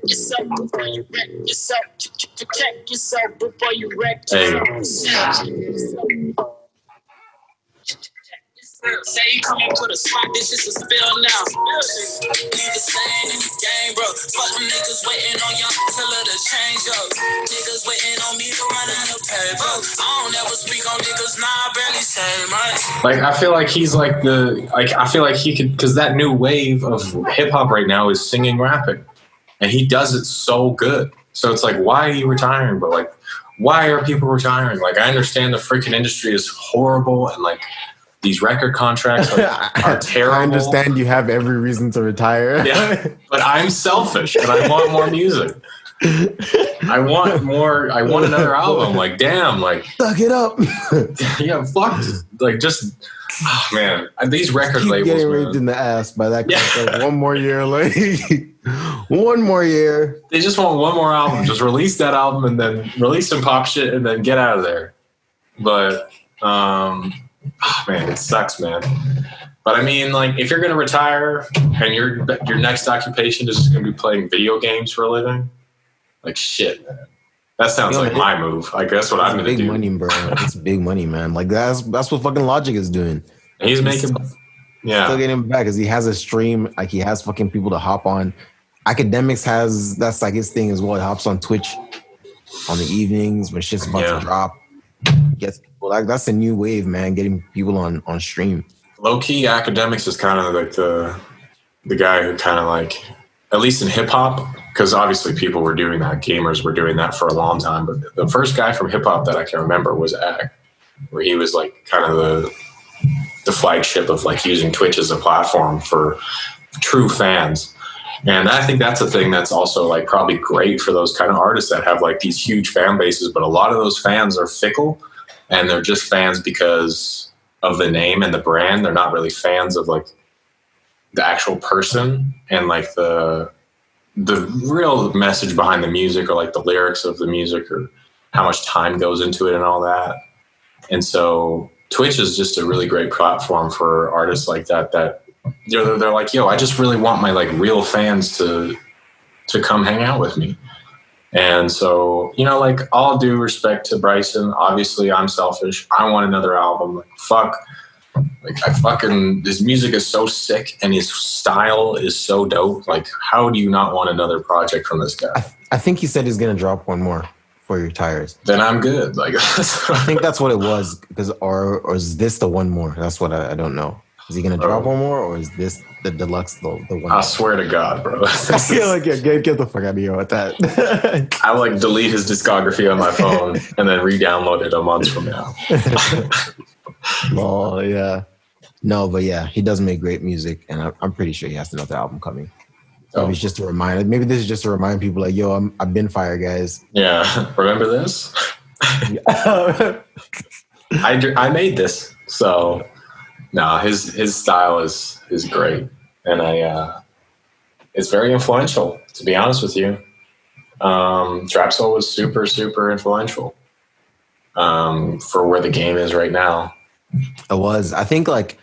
[SPEAKER 3] yourself before you wreck yourself. Check yourself before you wreck yourself. Say you come and put a spot, this is a spill now. Leave the same in the game, bro. Fuck them niggas waiting on y'all till the change up. Niggas waiting on me to run out of paper. I don't ever speak on niggas, nah, I barely say much.
[SPEAKER 2] Like, I feel like he's like I feel like he could, because that new wave of hip hop right now is singing, rapping. And he does it so good. So it's like, why are you retiring? But like, why are people retiring? Like, I understand the freaking industry is horrible and like, these record contracts are terrible.
[SPEAKER 1] I understand you have every reason to retire.
[SPEAKER 2] Yeah, but I'm selfish and I want more music. I want another album. Like, damn, like,
[SPEAKER 1] suck it up.
[SPEAKER 2] Yeah, fuck. Like, just, oh, man, these record
[SPEAKER 1] Keep
[SPEAKER 2] labels,
[SPEAKER 1] getting
[SPEAKER 2] man.
[SPEAKER 1] raped in the ass by that contract. One more year, like, one more year.
[SPEAKER 2] They just want one more album. Just release that album and then release some pop shit and then get out of there. But, oh, man, it sucks, man. But I mean, like, if you're gonna retire and your next occupation is just gonna be playing video games for a living, like shit, man. That sounds like my move. Like that's what I'm gonna do.
[SPEAKER 1] Big money, bro. It's big money, man. Like that's what fucking Logic is doing.
[SPEAKER 2] He's making,
[SPEAKER 1] still getting back because he has a stream. Like he has fucking people to hop on. Academics that's like his thing as well. He hops on Twitch on the evenings when shit's about to drop. Gets people like that's a new wave, man. Getting people on stream.
[SPEAKER 2] Low key, Academics is kind of like the guy who kind of like, at least in hip hop, because obviously people were doing that, gamers were doing that for a long time. But the first guy from hip hop that I can remember was Ag, where he was like kind of the flagship of like using Twitch as a platform for true fans. And I think that's a thing that's also like probably great for those kind of artists that have like these huge fan bases, but a lot of those fans are fickle and they're just fans because of the name and the brand. They're not really fans of like the actual person and like the real message behind the music or like the lyrics of the music or how much time goes into it and all that. And so Twitch is just a really great platform for artists like that they're like, yo, I just really want my like real fans to come hang out with me. And so, you know, like all due respect to Bryson, obviously I'm selfish. I want another album. Like, fuck. Like his music is so sick and his style is so dope. Like, how do you not want another project from this guy?
[SPEAKER 1] I think he said he's gonna drop one more before he retires.
[SPEAKER 2] Then I'm good. Like,
[SPEAKER 1] I think that's what it was. Because or is this the one more? That's what I don't know. Is he gonna drop one more, or is this the deluxe the one?
[SPEAKER 2] I swear to God, bro.
[SPEAKER 1] I feel like get the fuck out of here with that.
[SPEAKER 2] I like delete his discography on my phone and then re-download it a month from now.
[SPEAKER 1] Oh yeah, no, but yeah, he does make great music, and I'm pretty sure he has another album coming. So it's just a reminder. Maybe this is just to remind people, like, yo, I've been fire, guys.
[SPEAKER 2] Yeah, remember this? I made this, so. No, his style is great, and it's very influential. To be honest with you, Trap Soul was super influential for where the game is right now.
[SPEAKER 1] It was. I think like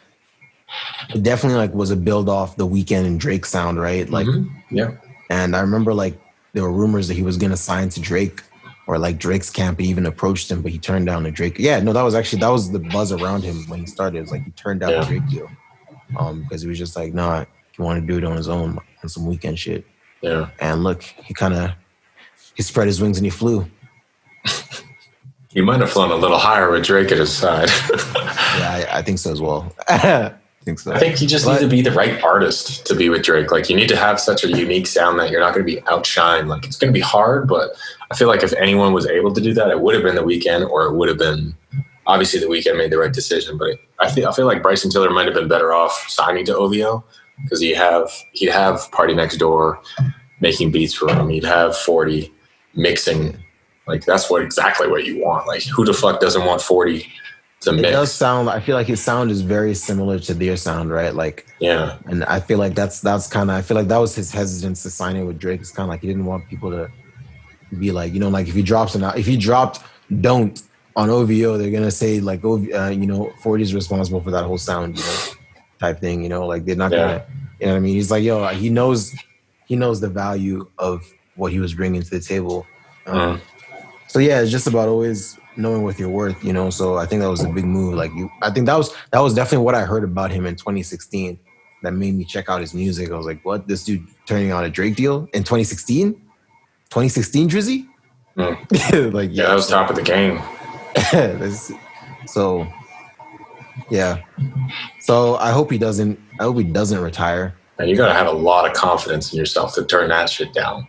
[SPEAKER 1] it definitely like was a build off the Weeknd and Drake sound, right? Like,
[SPEAKER 2] yeah.
[SPEAKER 1] And I remember like there were rumors that he was gonna sign to Drake. Or like Drake's camp even approached him, but he turned down the Drake. Yeah, no, that was the buzz around him when he started. It was like he turned down the Drake deal because he was just like, nah, he wanted to do it on his own on some Weeknd shit.
[SPEAKER 2] Yeah.
[SPEAKER 1] And look, he spread his wings and he flew.
[SPEAKER 2] He might have flown a little higher with Drake at his side.
[SPEAKER 1] Yeah, I think so as well. I think so.
[SPEAKER 2] I think you just need to be the right artist to be with Drake. Like you need to have such a unique sound that you're not going to be outshined. Like it's going to be hard, but I feel like if anyone was able to do that, it would have been The Weeknd, or it would have been obviously The Weeknd made the right decision. But I feel like Bryson Tiller might have been better off signing to OVO because he'd have Party Next Door making beats for him. He'd have 40 mixing. Like that's exactly what you want. Like who the fuck doesn't want 40 to mix?
[SPEAKER 1] It does sound. I feel like his sound is very similar to their sound, right? Like
[SPEAKER 2] yeah.
[SPEAKER 1] And I feel like that's kind of. I feel like that was his hesitance to sign it with Drake. It's kind of like he didn't want people to be like, you know, like if he dropped Don't on OVO, they're gonna say like, you know, 40 is responsible for that whole sound, you know, type thing, you know, like they're not gonna, you know what I mean? He's like, yo, he knows the value of what he was bringing to the table. So yeah, it's just about always knowing what you're worth, you know. So I think that was a big move. Like I think that was definitely what I heard about him in 2016. That made me check out his music. I was like, what? This dude turning on a Drake deal in 2016? 2016 Drizzy?
[SPEAKER 2] Like yeah, that was top of the game.
[SPEAKER 1] So yeah. So I hope he doesn't retire.
[SPEAKER 2] And you gotta have a lot of confidence in yourself to turn that shit down.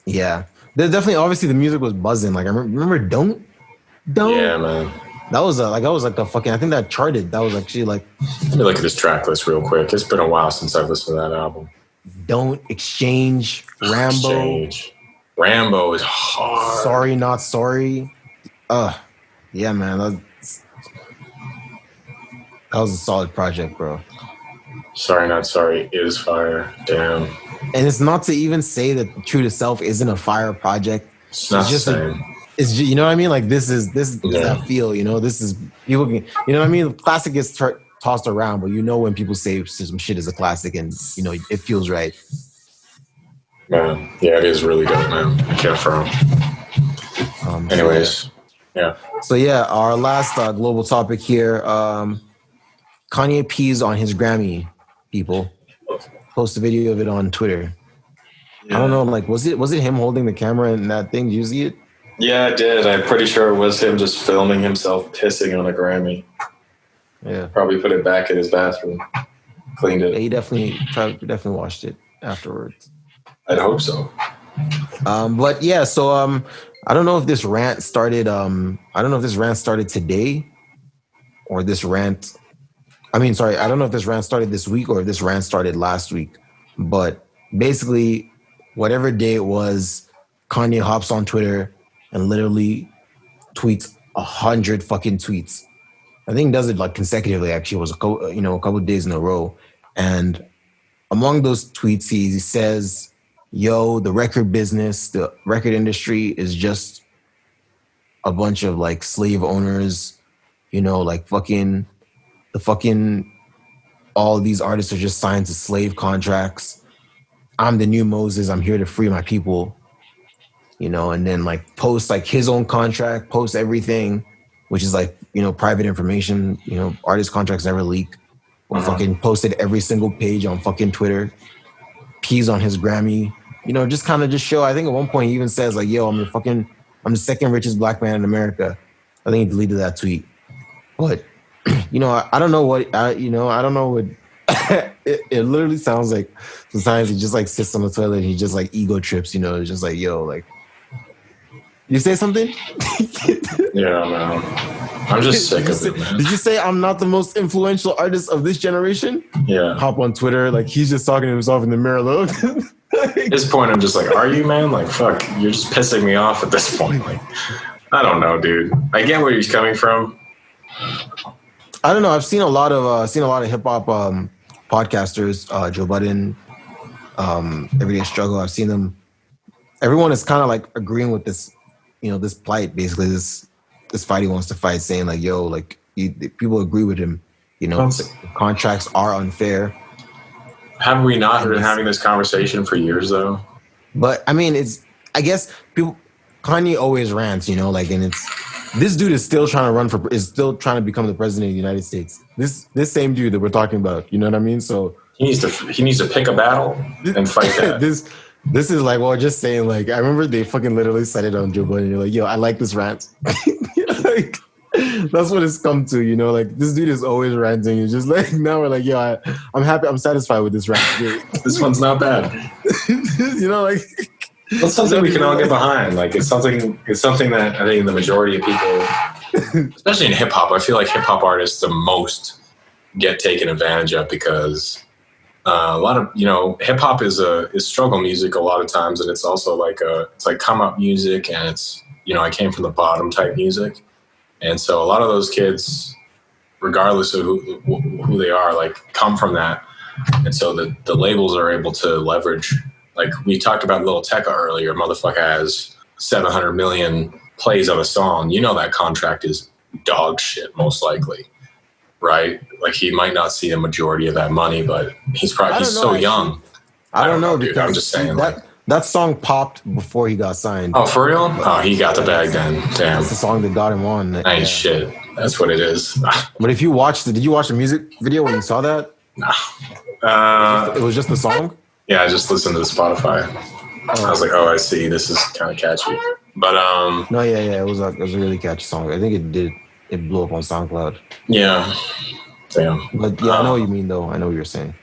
[SPEAKER 1] Yeah. There's definitely obviously the music was buzzing. Like I remember Don't.
[SPEAKER 2] Yeah, man.
[SPEAKER 1] That was a fucking, I think that charted. That was actually like.
[SPEAKER 2] Let me look at this track list real quick. It's been a while since I've listened to that album.
[SPEAKER 1] Don't, Exchange, Rambo.
[SPEAKER 2] Rambo is hard.
[SPEAKER 1] Sorry Not Sorry. Yeah, man. That was a solid project, bro.
[SPEAKER 2] Sorry Not Sorry is fire. Damn.
[SPEAKER 1] And it's not to even say that True to Self isn't a fire project.
[SPEAKER 2] It's not just
[SPEAKER 1] it's just, you know what I mean? Like this is that feel, you know, this is people can, you know what I mean? Classic gets tossed around, but you know when people say some shit is a classic and you know it feels right.
[SPEAKER 2] Man, yeah, it is really dope, man. I can't front. Anyways, yeah.
[SPEAKER 1] So yeah, our last global topic here. Kanye pees on his Grammy. People post a video of it on Twitter. Yeah. I don't know, like was it him holding the camera in that thing? Did you see it?
[SPEAKER 2] Yeah, I did. I'm pretty sure it was him just filming himself pissing on a Grammy.
[SPEAKER 1] Yeah.
[SPEAKER 2] Probably put it back in his bathroom. Cleaned it.
[SPEAKER 1] Yeah, he definitely washed it afterwards.
[SPEAKER 2] I'd hope so.
[SPEAKER 1] But yeah, so I don't know if this rant started today or this rant. I don't know if this rant started this week or if this rant started last week. But basically, whatever day it was, Kanye hops on Twitter and literally tweets 100 fucking tweets. I think he does it like consecutively. Actually, it was a couple of days in a row. And among those tweets, he says, "Yo, the record business, the record industry is just a bunch of like slave owners. You know, like all these artists are just signed to slave contracts. I'm the new Moses. I'm here to free my people." You know, and then like post like his own contract, post everything, which is like, you know, private information. You know, artist contracts never leak. Fucking posted every single page on fucking Twitter. Pees on his Grammy. You know, just kind of just show. I think at one point he even says like, "Yo, I'm the second richest black man in America." I think he deleted that tweet. But you know, I don't know what it literally sounds like sometimes he just like sits on the toilet and he just like ego trips, you know, it's just like, yo, like, you say something?
[SPEAKER 2] Yeah, man. I'm just sick of it, man.
[SPEAKER 1] Did you say I'm not the most influential artist of this generation?
[SPEAKER 2] Yeah.
[SPEAKER 1] Hop on Twitter, like he's just talking to himself in the mirror, look.
[SPEAKER 2] At this point, I'm just like, are you, man? Like, fuck, you're just pissing me off at this point. Like, I don't know, dude. I get where he's coming from.
[SPEAKER 1] I don't know. I've seen a lot of hip hop podcasters, Joe Budden, Everyday Struggle. I've seen them. Everyone is kind of like agreeing with this, you know, this plight, basically this fight he wants to fight, saying like, yo, like people agree with him. You know, contracts are unfair.
[SPEAKER 2] Have we not been having this conversation for years though? But
[SPEAKER 1] I mean, I guess Kanye always rants, you know, like, and this dude is still trying to become the president of the United States. This same dude that we're talking about, you know what I mean? So
[SPEAKER 2] he needs to pick a battle and fight that.
[SPEAKER 1] This is like, well, just saying, like, I remember they fucking literally said it on Joe Budden. You're like, yo, I like this rant. Like, that's what it's come to, you know? Like, this dude is always ranting. It's just like, now we're like, yo, I'm happy. I'm satisfied with this rant.
[SPEAKER 2] This one's not bad.
[SPEAKER 1] You know, like...
[SPEAKER 2] It's something we can all get behind. Like, it's something that I think the majority of people, especially in hip hop, I feel like hip hop artists the most get taken advantage of because a lot of, you know, hip hop is struggle music a lot of times, and it's also like it's like come up music, and it's, you know, I came from the bottom type music, and so a lot of those kids, regardless of who they are, like come from that, and so the labels are able to leverage. Like we talked about Lil Tecca earlier, motherfucker has 700 million plays on a song. You know that contract is dog shit, most likely, right? Like he might not see the majority of that money, but he's so young.
[SPEAKER 1] I don't know, dude.
[SPEAKER 2] I'm just saying
[SPEAKER 1] that song popped before he got signed.
[SPEAKER 2] Oh, for real? Oh, he got the bag then. Damn.
[SPEAKER 1] That's the song that got him on.
[SPEAKER 2] Ain't shit. That's what it is.
[SPEAKER 1] But if you did you watch the music video when you saw that?
[SPEAKER 2] No.
[SPEAKER 1] It was just the song?
[SPEAKER 2] Yeah, I just listened to the Spotify. I was like, oh, I see. This is kind of catchy. But
[SPEAKER 1] no, yeah, it was a really catchy song. I think it blew up on SoundCloud.
[SPEAKER 2] Yeah. Damn.
[SPEAKER 1] But yeah, I know what you mean though. I know what you're saying.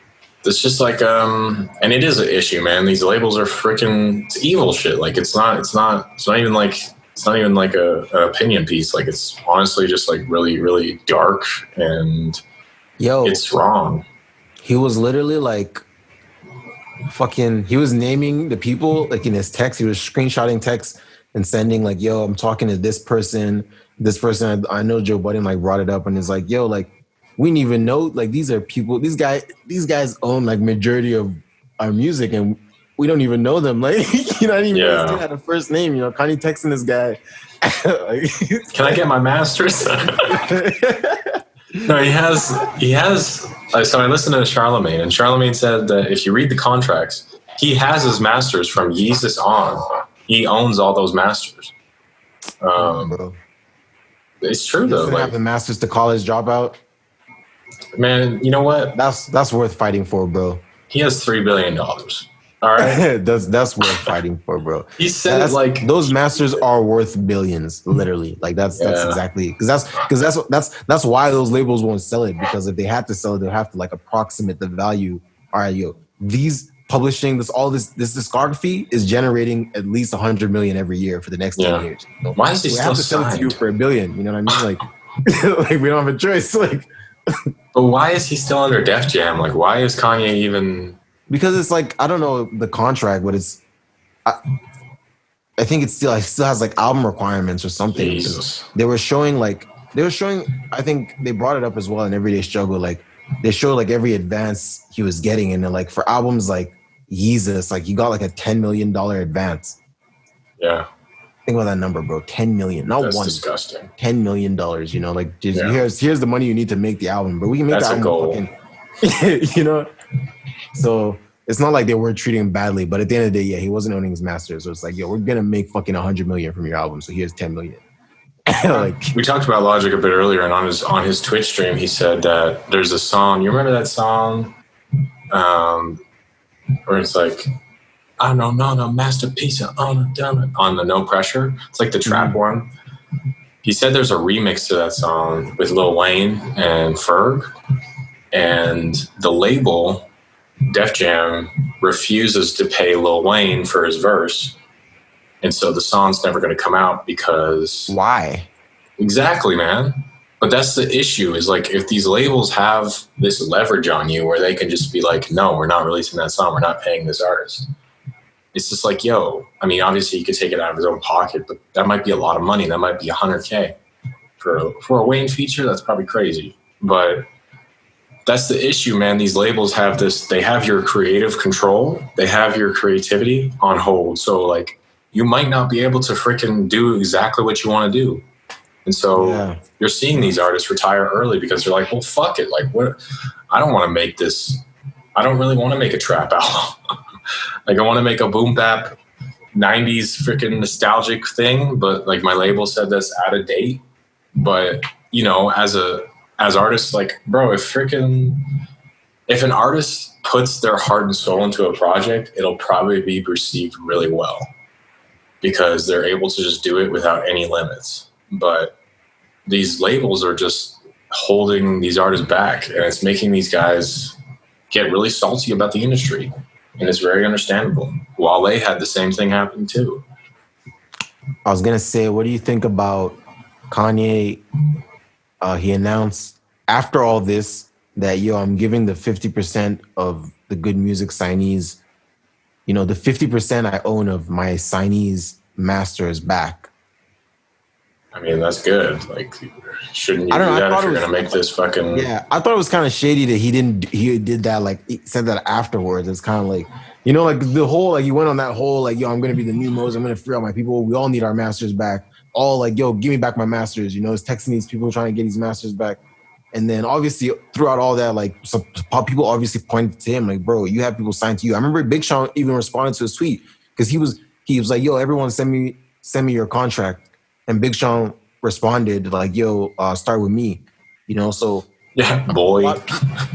[SPEAKER 2] It's just like and it is an issue, man. These labels are freaking, it's evil shit. Like it's not even like an opinion piece. Like it's honestly just like really, really dark, and it's wrong.
[SPEAKER 1] He was literally like he was naming the people, like in his text. He was screenshotting text and sending like, yo, I'm talking to this person. I know Joe Budden like brought it up and is like, yo, like we didn't even know, like these are people, these guys own like majority of our music and we don't even know them. Like, you know, I didn't even know this dude had a first name, you know, Kanye texting this guy.
[SPEAKER 2] Like, can I get my master's? No, he has. So I listened to Charlemagne, and Charlemagne said that if you read the contracts, he has his masters from Yeezus on. He owns all those masters.
[SPEAKER 1] Bro.
[SPEAKER 2] It's true
[SPEAKER 1] He
[SPEAKER 2] though.
[SPEAKER 1] doesn't
[SPEAKER 2] Like,
[SPEAKER 1] have the masters to college dropout.
[SPEAKER 2] man, you know what?
[SPEAKER 1] That's worth fighting for, bro.
[SPEAKER 2] He has $3 billion. All right,
[SPEAKER 1] that's worth fighting for, bro.
[SPEAKER 2] he said it like
[SPEAKER 1] those masters are worth billions, literally. Like that's exactly because that's why those labels won't sell it, because if they had to sell it, they'll have to like approximate the value. All right, yo, these publishing this discography is generating at least 100 million every year for the next 10 years.
[SPEAKER 2] You know? Why is he
[SPEAKER 1] we
[SPEAKER 2] still
[SPEAKER 1] have to sell it to you for $1 billion? You know what I mean? Like, like we don't have a choice. Like,
[SPEAKER 2] but why is he still under Def Jam? Like, why is Kanye even?
[SPEAKER 1] Because it's like, I don't know the contract, but it's I think it still has like album requirements or something.
[SPEAKER 2] Jesus.
[SPEAKER 1] They were showing I think they brought it up as well in Everyday Struggle. Like they showed like every advance he was getting, and then like for albums like Yeezus, like he got like a $10 million advance.
[SPEAKER 2] Yeah.
[SPEAKER 1] Think about that number, bro. 10 million. Not
[SPEAKER 2] That's
[SPEAKER 1] one.
[SPEAKER 2] Disgusting.
[SPEAKER 1] $10 million, you know, like just, here's the money you need to make the album, but we can make
[SPEAKER 2] That's
[SPEAKER 1] the album fucking, you know? So it's not like they were treating him badly, but at the end of the day, yeah, he wasn't owning his masters. So it's like, yo, we're gonna make fucking 100 million from your album, so here's 10 million. Like,
[SPEAKER 2] we talked about Logic a bit earlier, and on his Twitch stream, he said that there's a song. You remember that song, where it's like, I don't know, no masterpiece on the No Pressure. It's like the trap one. He said there's a remix to that song with Lil Wayne and Ferg, and the label Def Jam refuses to pay Lil Wayne for his verse, and so the song's never going to come out because
[SPEAKER 1] why?
[SPEAKER 2] Exactly, man. But that's the issue, is like if these labels have this leverage on you where they can just be like, no, we're not releasing that song, we're not paying this artist. It's just like, yo, I mean, obviously he could take it out of his own pocket, but that might be a lot of money. That might be $100K for a Wayne feature. That's probably crazy, but that's the issue, man. These labels have this, they have your creative control. They have your creativity on hold. So like you might not be able to freaking do exactly what you want to do. And so you're seeing these artists retire early because they're like, well, fuck it. Like, what? I don't want to make this. I don't really want to make a trap album. Like, I want to make a boom bap 90s freaking nostalgic thing. But like my label said that's out of date. But, you know, as artists, like, bro, if an artist puts their heart and soul into a project, it'll probably be received really well because they're able to just do it without any limits. But these labels are just holding these artists back, and it's making these guys get really salty about the industry, and it's very understandable. Wale had the same thing happen too.
[SPEAKER 1] I was gonna say, what do you think about Kanye? He announced after all this that, yo, I'm giving the 50% of the good music signees, you know, the 50% I own of my signees masters back.
[SPEAKER 2] I mean, that's good. Like, shouldn't you do that if you're going to make this fucking...
[SPEAKER 1] Yeah, I thought it was kind of shady that he did that, like, he said that afterwards. It's kind of like, you know, like the whole, like, he went on that whole, like, yo, I'm going to be the new Moses. I'm going to free all my people. We all need our masters back. All like, yo, give me back my masters. You know, he's texting these people trying to get these masters back. And then obviously throughout all that, like, some people obviously pointed to him, like, bro, you have people signed to you. I remember Big Sean even responded to his tweet because he was like, yo, everyone send me your contract. And Big Sean responded like, yo, start with me, you know? So
[SPEAKER 2] yeah, boy.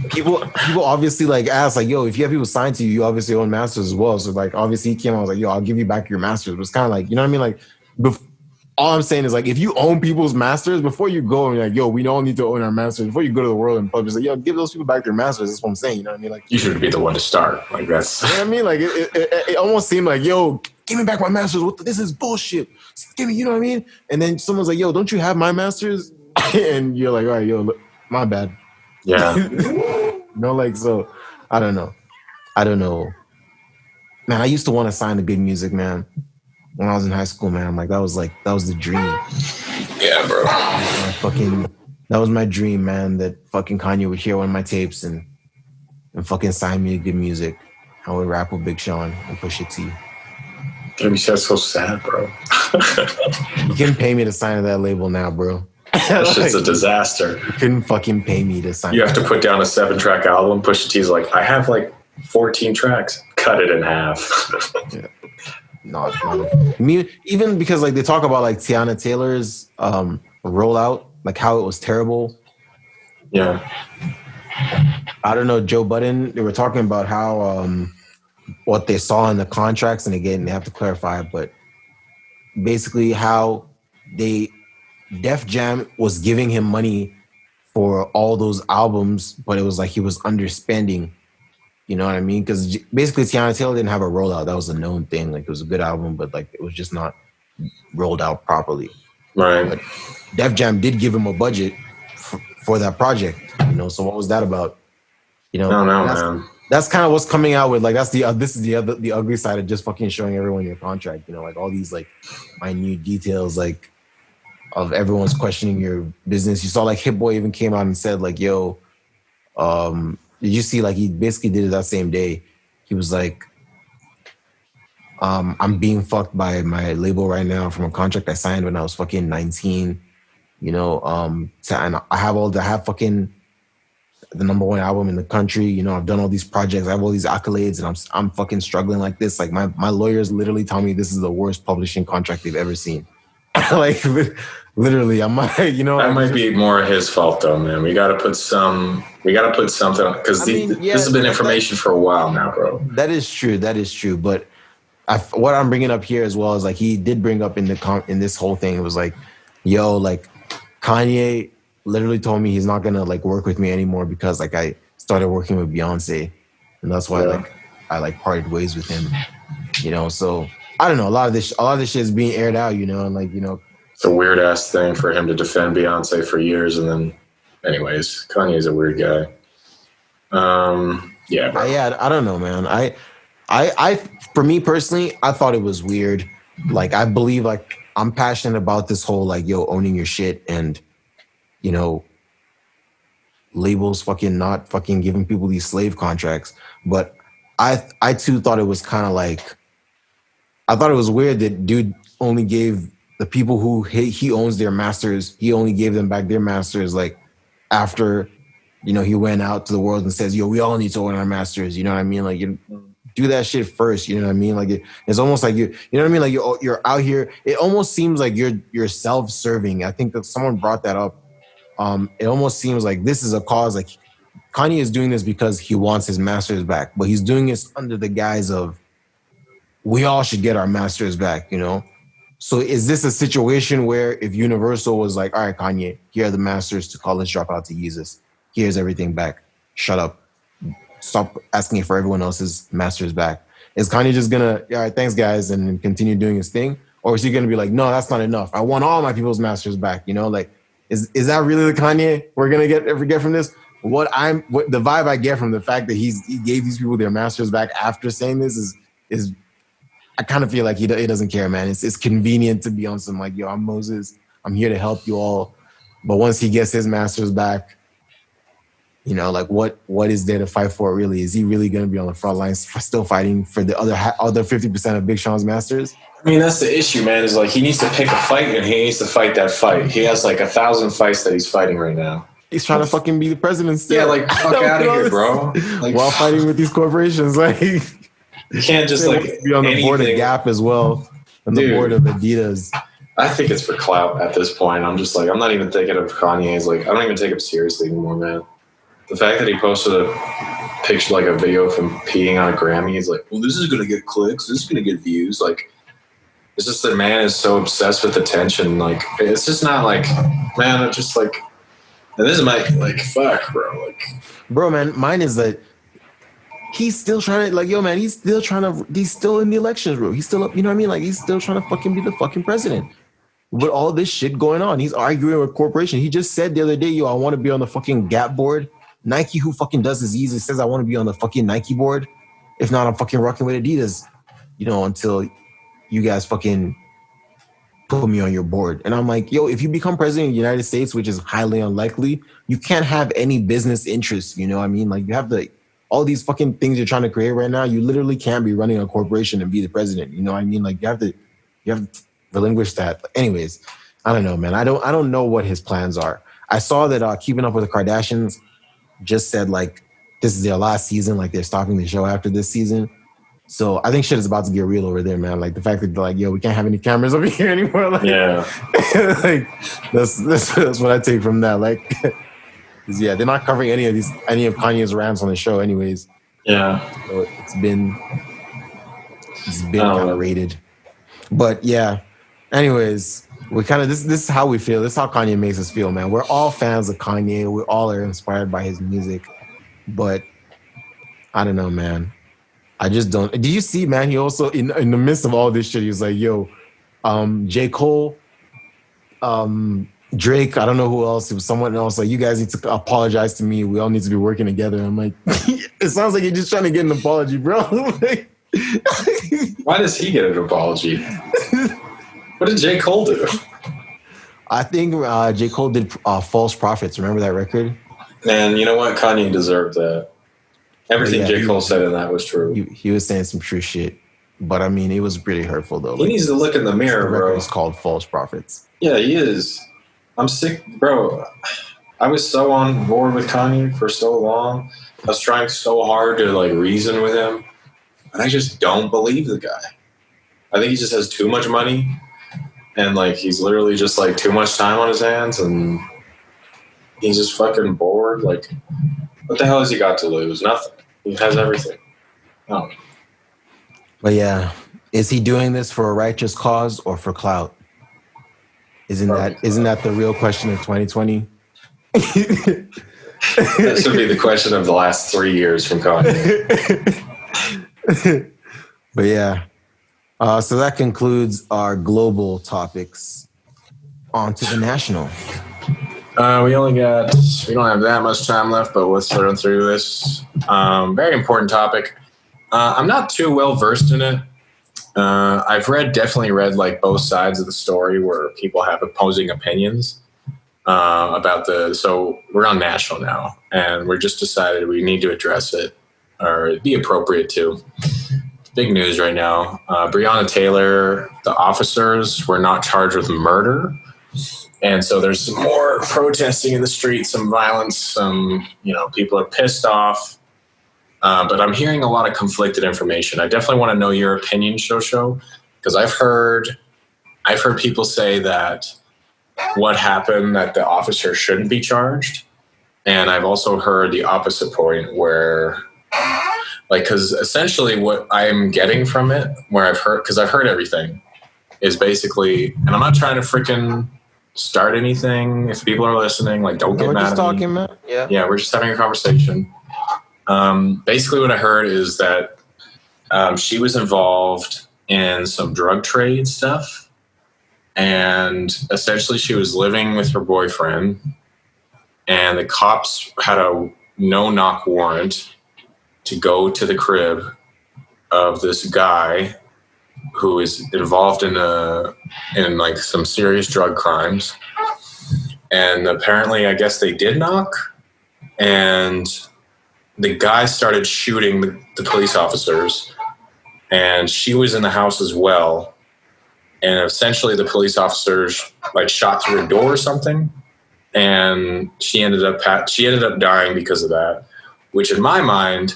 [SPEAKER 1] People obviously like ask like, yo, if you have people signed to you, you obviously own masters as well. So like, obviously he came out and was like, yo, I'll give you back your masters. But it's kind of like, you know what I mean? Like, all I'm saying is like, if you own people's masters, before you go and you're like, yo, we all need to own our masters, before you go to the world and publish, like, yo, give those people back their masters. That's what I'm saying. You know what I mean? Like,
[SPEAKER 2] you should be the one to start. Like, that's...
[SPEAKER 1] You know what I mean? Like, it almost seemed like, yo, give me back my masters. This is bullshit. Give me, you know what I mean? And then someone's like, yo, don't you have my masters? And you're like, all right, yo, look, my bad.
[SPEAKER 2] Yeah.
[SPEAKER 1] No, like, so, I don't know. Man, I used to want to sign to good music, man. When I was in high school, man, I'm like, that was the dream.
[SPEAKER 2] Yeah, bro.
[SPEAKER 1] That was my dream, man, that fucking Kanye would hear one of my tapes and fucking sign me to good music. I would rap with Big Sean and Pusha T.
[SPEAKER 2] Damn, you said so sad, bro.
[SPEAKER 1] You can pay me to sign to that label now, bro.
[SPEAKER 2] That shit's a disaster.
[SPEAKER 1] You couldn't fucking pay me to sign.
[SPEAKER 2] You have to put down a 7-track album. Pusha T's like, I have like 14 tracks. Cut it in half.
[SPEAKER 1] Yeah. Not me, even because like they talk about like Tiana Taylor's rollout, like how it was terrible.
[SPEAKER 2] Yeah.
[SPEAKER 1] I don't know, Joe Budden, they were talking about how what they saw in the contracts, and again they have to clarify, but basically how Def Jam was giving him money for all those albums, but it was like he was underspending. You know what I mean? Because basically Tiana Taylor didn't have a rollout. That was a known thing. Like it was a good album, but like it was just not rolled out properly.
[SPEAKER 2] Right.
[SPEAKER 1] But Def Jam did give him a budget for that project. You know, so what was that about? You know,
[SPEAKER 2] man.
[SPEAKER 1] That's kind of what's coming out with like this is the ugly side of just fucking showing everyone your contract. You know, like all these like minute details like of everyone's questioning your business. You saw like Hit Boy even came out and said like, "Yo, did you see like he basically did it that same day? He was like, I'm being fucked by my label right now from a contract I signed when I was fucking 19. You know, and I have fucking the #1 album in the country. You know, I've done all these projects, I have all these accolades, and I'm fucking struggling like this. Like my lawyers literally tell me this is the worst publishing contract they've ever seen. Like literally, I'm like, you know,
[SPEAKER 2] that might be more his fault though, man. We gotta put something because this has been information for a while now, bro.
[SPEAKER 1] That is true. But what I'm bringing up here as well is like he did bring up in this whole thing. It was like, yo, like Kanye literally told me he's not gonna like work with me anymore because like I started working with Beyonce, and that's why like I like parted ways with him. You know, so I don't know. A lot of this shit is being aired out. You know, and like, you know,
[SPEAKER 2] it's a weird ass thing for him to defend Beyonce for years, and then, anyways, Kanye's a weird guy. Yeah, bro.
[SPEAKER 1] I don't know, man. I for me personally, I thought it was weird. Like I believe like I'm passionate about this whole like, yo, owning your shit and, you know, labels fucking not fucking giving people these slave contracts. But I too thought it was kind of like, I thought it was weird that dude only gave the people who he owns their masters, he only gave them back their masters like after, you know, he went out to the world and says, yo, we all need to own our masters. You know what I mean? Like, you do that shit first. You know what I mean? Like it's almost like you know what I mean? Like you're out here. It almost seems like you're self-serving. I think that someone brought that up. It almost seems like this is a cause. Like Kanye is doing this because he wants his masters back, but he's doing this under the guise of we all should get our masters back. You know? So is this a situation where if Universal was like, all right, Kanye, here are the masters to College Dropout to Yeezus. Here's everything back. Shut up. Stop asking for everyone else's masters back. Is Kanye just gonna, all right, thanks guys, and continue doing his thing? Or is he gonna be like, no, that's not enough. I want all my people's masters back. You know, like, is that really the Kanye we're gonna get from this? What the vibe I get from the fact that he gave these people their masters back after saying this is I kind of feel like he doesn't care, man. It's convenient to be on some like, yo, I'm Moses. I'm here to help you all. But once he gets his masters back, you know, like what is there to fight for really? Is he really going to be on the front lines still fighting for the other 50% of Big Sean's masters?
[SPEAKER 2] I mean, that's the issue, man, is like he needs to pick a fight and he needs to fight that fight. He has like 1,000 fights that he's fighting right now.
[SPEAKER 1] He's trying to fucking be the president still.
[SPEAKER 2] Yeah, like fuck out of here, bro. Like,
[SPEAKER 1] while fighting with these corporations. Like
[SPEAKER 2] you can't just like
[SPEAKER 1] be on the board of Gap as well. And the board of Adidas.
[SPEAKER 2] I think it's for clout at this point. I'm just like, I'm not even thinking of Kanye as like, I don't even take him seriously anymore, man. The fact that he posted a picture, like a video of him peeing on a Grammy, he's like, well, this is going to get clicks. This is going to get views. Like, it's just that man is so obsessed with attention. Like, it's just not like, man, it's just like, and this is my, like, fuck, bro. Like,
[SPEAKER 1] bro, man, mine is that he's still trying to, like, yo, man, he's still in the elections, bro. He's still up, you know what I mean? Like, he's still trying to fucking be the fucking president. With all this shit going on, he's arguing with corporation. He just said the other day, yo, I want to be on the fucking Gap board. Nike, who fucking does this easy, says I want to be on the fucking Nike board. If not, I'm fucking rocking with Adidas, you know, until you guys fucking put me on your board. And I'm like, yo, if you become president of the United States, which is highly unlikely, you can't have any business interests, you know what I mean? Like, you have all these fucking things you're trying to create right now, you literally can't be running a corporation and be the president, you know what I mean? Like, you have to relinquish that. But anyways, I don't know, man. I don't know what his plans are. I saw that Keeping Up with the Kardashians just said like this is their last season, like they're stopping the show after this season. So I think shit is about to get real over there, man. Like the fact that they're like, yo, we can't have any cameras over here anymore. Like,
[SPEAKER 2] Yeah.
[SPEAKER 1] like that's what I take from that. Like, yeah, they're not covering any of Kanye's rants on the show, anyways.
[SPEAKER 2] Yeah.
[SPEAKER 1] So it's been kind of rated. But yeah, anyways, we kind of this is how we feel. This is how Kanye makes us feel, man. We're all fans of Kanye. We all are inspired by his music, but I don't know, man. I just don't. Did you see, man? He also in the midst of all this shit, he was like, "Yo, J. Cole, Drake. I don't know who else. It was someone else. Like, you guys need to apologize to me. We all need to be working together." I'm like, it sounds like you're just trying to get an apology, bro. Like,
[SPEAKER 2] why does he get an apology? What did J. Cole do?
[SPEAKER 1] I think J. Cole did False Prophets. Remember that record?
[SPEAKER 2] And you know what? Kanye deserved that. Everything J. Cole said in that was true.
[SPEAKER 1] He was saying some true shit. But I mean, it was pretty hurtful, though.
[SPEAKER 2] He needs to look in the mirror, bro.
[SPEAKER 1] It's called False Prophets.
[SPEAKER 2] Yeah, he is. I'm sick, bro. I was so on board with Kanye for so long. I was trying so hard to like reason with him. And I just don't believe the guy. I think he just has too much money. And like he's literally just like too much time on his hands. And he's just fucking bored. Like, what the hell has he got to lose? Nothing. He has everything. Oh.
[SPEAKER 1] But yeah, is he doing this for a righteous cause or for clout? Isn't that the real question of 2020?
[SPEAKER 2] That should be the question of the last 3 years from Kanye.
[SPEAKER 1] But yeah, so that concludes our global topics. On to the national.
[SPEAKER 2] We don't have that much time left, but let's run through this. Very important topic. I'm not too well versed in it. I've definitely read like both sides of the story where people have opposing opinions about so we're on national now, and we're just decided we need to address it, or it'd be appropriate to. Big news right now. Breonna Taylor, the officers were not charged with murder. And so there's some more protesting in the streets, some violence, some, people are pissed off. But I'm hearing a lot of conflicted information. I definitely want to know your opinion, Shosho, because I've heard people say that what happened, that the officer shouldn't be charged. And I've also heard the opposite point where, because essentially what I'm getting from it, because I've heard everything, is basically, and I'm not trying to freaking start anything. If people are listening, like, don't get mad at me.
[SPEAKER 1] Man.
[SPEAKER 2] Yeah, we're just having a conversation. Basically what I heard is that she was involved in some drug trade stuff, and essentially she was living with her boyfriend, and the cops had a no-knock warrant to go to the crib of this guy who is involved in like some serious drug crimes. And apparently, I guess they did knock, and the guy started shooting the police officers, and she was in the house as well. And essentially the police officers like shot through a door or something, and she ended up dying because of that, which in my mind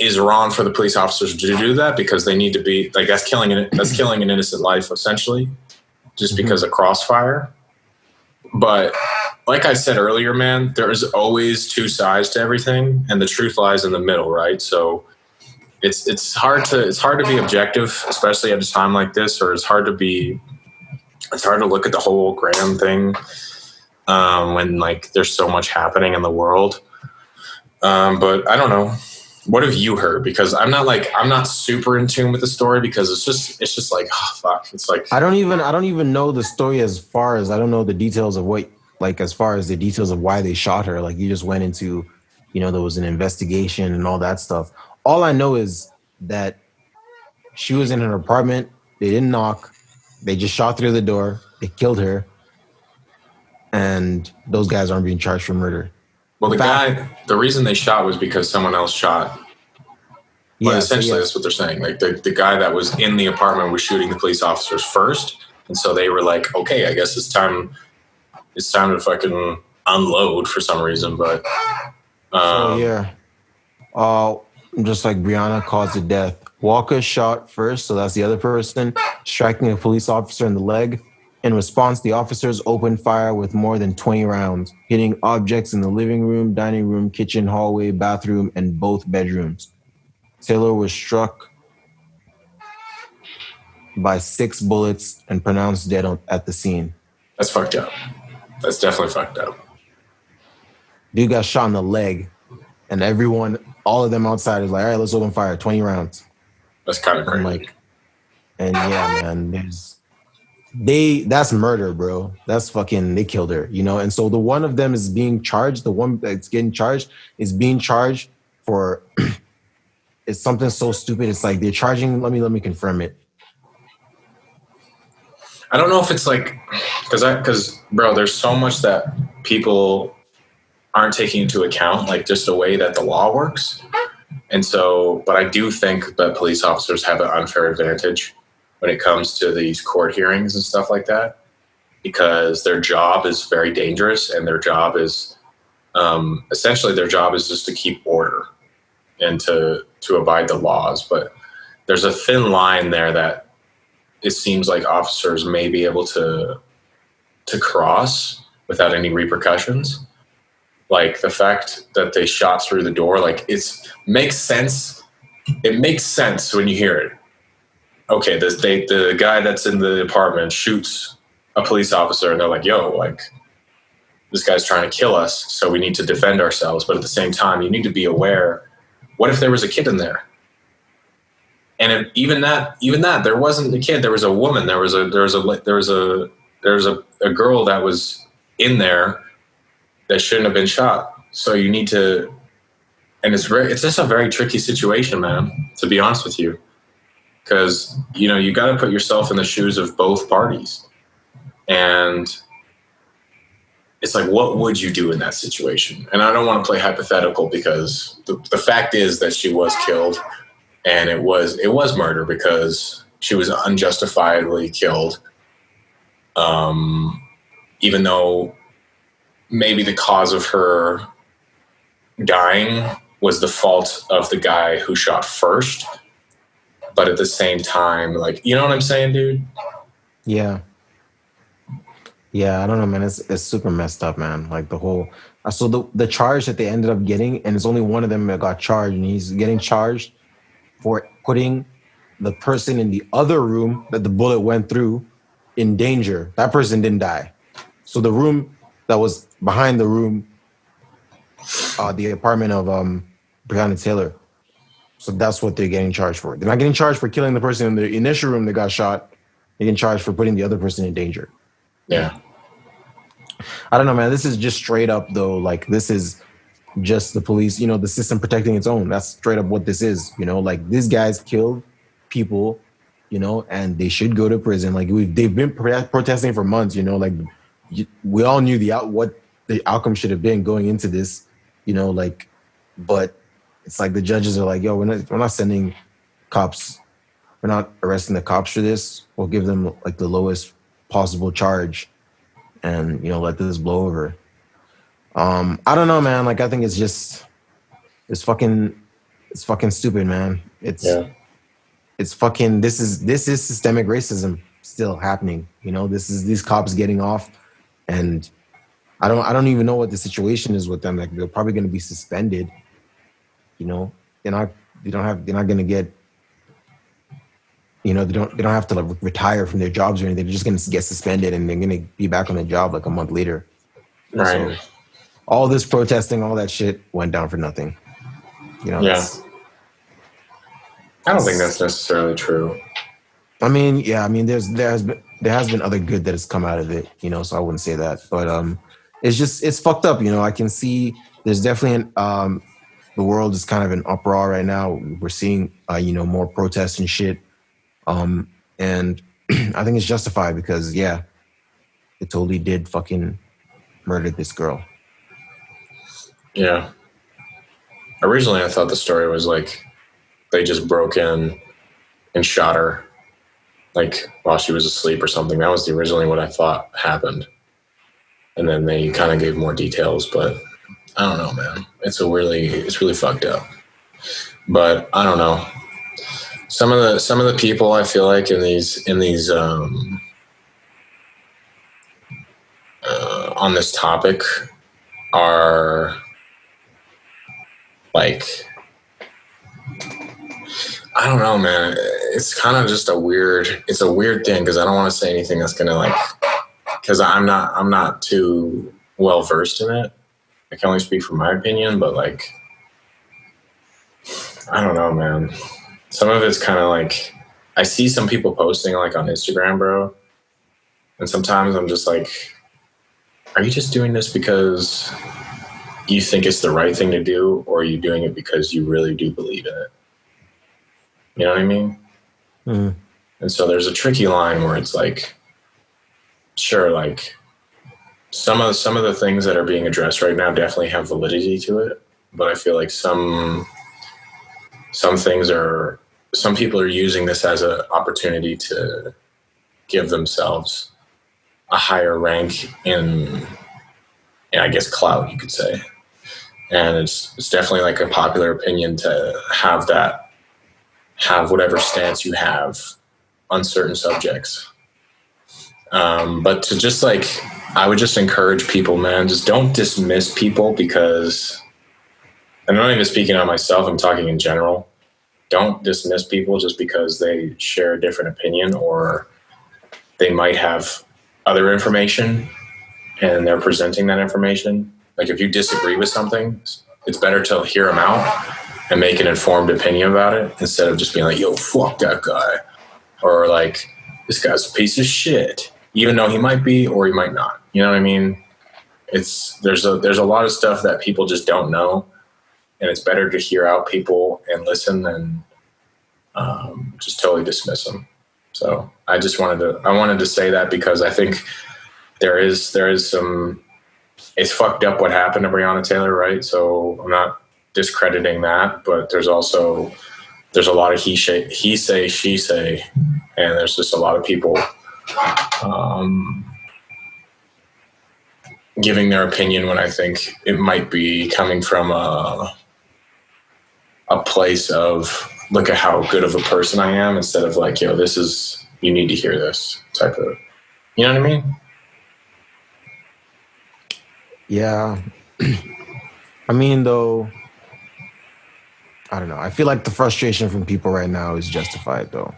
[SPEAKER 2] is wrong for the police officers to do that, because they need to be like, that's killing an innocent life essentially, just because of crossfire. But like I said earlier, man, there is always two sides to everything, and the truth lies in the middle, right? So it's hard to be objective, especially at a time like this, or it's hard to look at the whole grand thing when like there's so much happening in the world. But I don't know. What have you heard? Because I'm not super in tune with the story, because it's just like, oh, fuck. It's like
[SPEAKER 1] I don't even know the story, as far as I don't know the details of what, like, as far as the details of why they shot her. Like, you just went into, there was an investigation and all that stuff. All I know is that she was in her apartment. They didn't knock. They just shot through the door. They killed her. And those guys aren't being charged for murder.
[SPEAKER 2] Well, the reason they shot was because someone else shot. But essentially, that's what they're saying. Like the guy that was in the apartment was shooting the police officers first, And so they were like, okay, I guess it's time to fucking unload for some reason. But
[SPEAKER 1] So yeah, just like Breonna caused the death. Walker shot first, so that's the other person, striking a police officer in the leg. In response, the officers opened fire with more than 20 rounds, hitting objects in the living room, dining room, kitchen, hallway, bathroom, and both bedrooms. Taylor was struck by 6 bullets and pronounced dead at the scene.
[SPEAKER 2] that's fucked up. That's definitely fucked up.
[SPEAKER 1] Dude got shot in the leg, and everyone, all of them outside is like, all right, let's open fire, 20 rounds.
[SPEAKER 2] That's kind of crazy.
[SPEAKER 1] Like, and yeah, man, that's murder, bro. That's fucking, they killed her, And so the one of them is being charged, the one that's getting charged is being charged for, it's something so stupid. It's like they're charging, let me confirm it.
[SPEAKER 2] I don't know if it's like, because bro, there's so much that people aren't taking into account, like just the way that the law works. And so, but I do think that police officers have an unfair advantage when it comes to these court hearings and stuff like that, because their job is very dangerous, and their job is essentially just to keep order and to abide the laws. But there's a thin line there that it seems like officers may be able to cross without any repercussions. Like the fact that they shot through the door, like makes sense. It makes sense when you hear it. Okay, the guy that's in the apartment shoots a police officer, and they're like, yo, like, this guy's trying to kill us, so we need to defend ourselves. But at the same time, you need to be aware, what if there was a kid in there? And even that, there wasn't a kid. There was a woman. There was a girl that was in there that shouldn't have been shot. So you need to, and it's just a very tricky situation, man, to be honest with you. Because, you got to put yourself in the shoes of both parties. And it's like, what would you do in that situation? And I don't want to play hypothetical, because the fact is that she was killed, and it was murder because she was unjustifiably killed. Even though maybe the cause of her dying was the fault of the guy who shot first. But at the same time, like, you know what I'm saying, dude?
[SPEAKER 1] Yeah. Yeah, I don't know, man. It's super messed up, man. Like the whole, so the charge that they ended up getting, and it's only one of them that got charged, and he's getting charged for putting the person in the other room that the bullet went through in danger. That person didn't die. So the room that was behind the room, the apartment of Breonna Taylor. So that's what they're getting charged for. They're not getting charged for killing the person in the initial room that got shot. They're getting charged for putting the other person in danger.
[SPEAKER 2] Yeah.
[SPEAKER 1] I don't know, man. This is just straight up, though. Like, this is just the police, the system protecting its own. That's straight up what this is. Like, these guys killed people, and they should go to prison. Like, they've been protesting for months, like, we all knew what the outcome should have been going into this, like, but it's like the judges are like, yo, we're not sending cops. We're not arresting the cops for this. We'll give them like the lowest possible charge and, let this blow over. I don't know, man. Like, I think it's fucking stupid, man. It's fucking, this is systemic racism still happening. This is these cops getting off, and I don't even know what the situation is with them. Like, they're probably going to be suspended. They're not going to get, they don't have to like retire from their jobs or anything. They're just going to get suspended, and they're going to be back on the job like a month later.
[SPEAKER 2] Right.
[SPEAKER 1] So all this protesting, all that shit went down for nothing.
[SPEAKER 2] Yeah. I don't think that's necessarily true.
[SPEAKER 1] I mean, yeah. I mean, there has been other good that has come out of it. So I wouldn't say that, but it's fucked up. I can see there's definitely the world is kind of in uproar right now. We're seeing, more protests and shit. And I think it's justified because, yeah, it totally did fucking murder this girl.
[SPEAKER 2] Yeah. Originally, I thought the story was like they just broke in and shot her. like while she was asleep or something. That was originally what I thought happened. And then they kind of gave more details, but I don't know, man. It's really fucked up. But I don't know. Some of the people I feel like in these on this topic are like, I don't know, man. It's kind of just a weird thing because I don't want to say anything that's gonna like, because I'm not too well versed in it. I can only speak from my opinion, but like, I don't know, man. Some of it's kind of like, I see some people posting like on Instagram, bro, and sometimes I'm just like, are you just doing this because you think it's the right thing to do, or are you doing it because you really do believe in it? You know what I mean?
[SPEAKER 1] Mm.
[SPEAKER 2] And so there's a tricky line where it's like, sure, like some of the things that are being addressed right now definitely have validity to it, but I feel like some people are using this as an opportunity to give themselves a higher rank in, I guess, clout, you could say. And it's definitely like a popular opinion to have whatever stance you have on certain subjects. But to just like, I would just encourage people, man, just don't dismiss people because, I'm not even speaking on myself, I'm talking in general. Don't dismiss people just because they share a different opinion or they might have other information and they're presenting that information. Like if you disagree with something, it's better to hear them out and make an informed opinion about it instead of just being like, yo, fuck that guy. Or like, this guy's a piece of shit, even though he might be or he might not. You know what I mean? There's a lot of stuff that people just don't know. And it's better to hear out people and listen than just totally dismiss them. So I wanted to say that because I think there is some, it's fucked up what happened to Breonna Taylor, right? So I'm not discrediting that, but there's a lot of he say, she say, and there's just a lot of people giving their opinion when I think it might be coming from a place of, look at how good of a person I am, instead of like, yo, you need to hear this type of, you know what I mean?
[SPEAKER 1] Yeah. I mean, though, I don't know. I feel like the frustration from people right now is justified, though.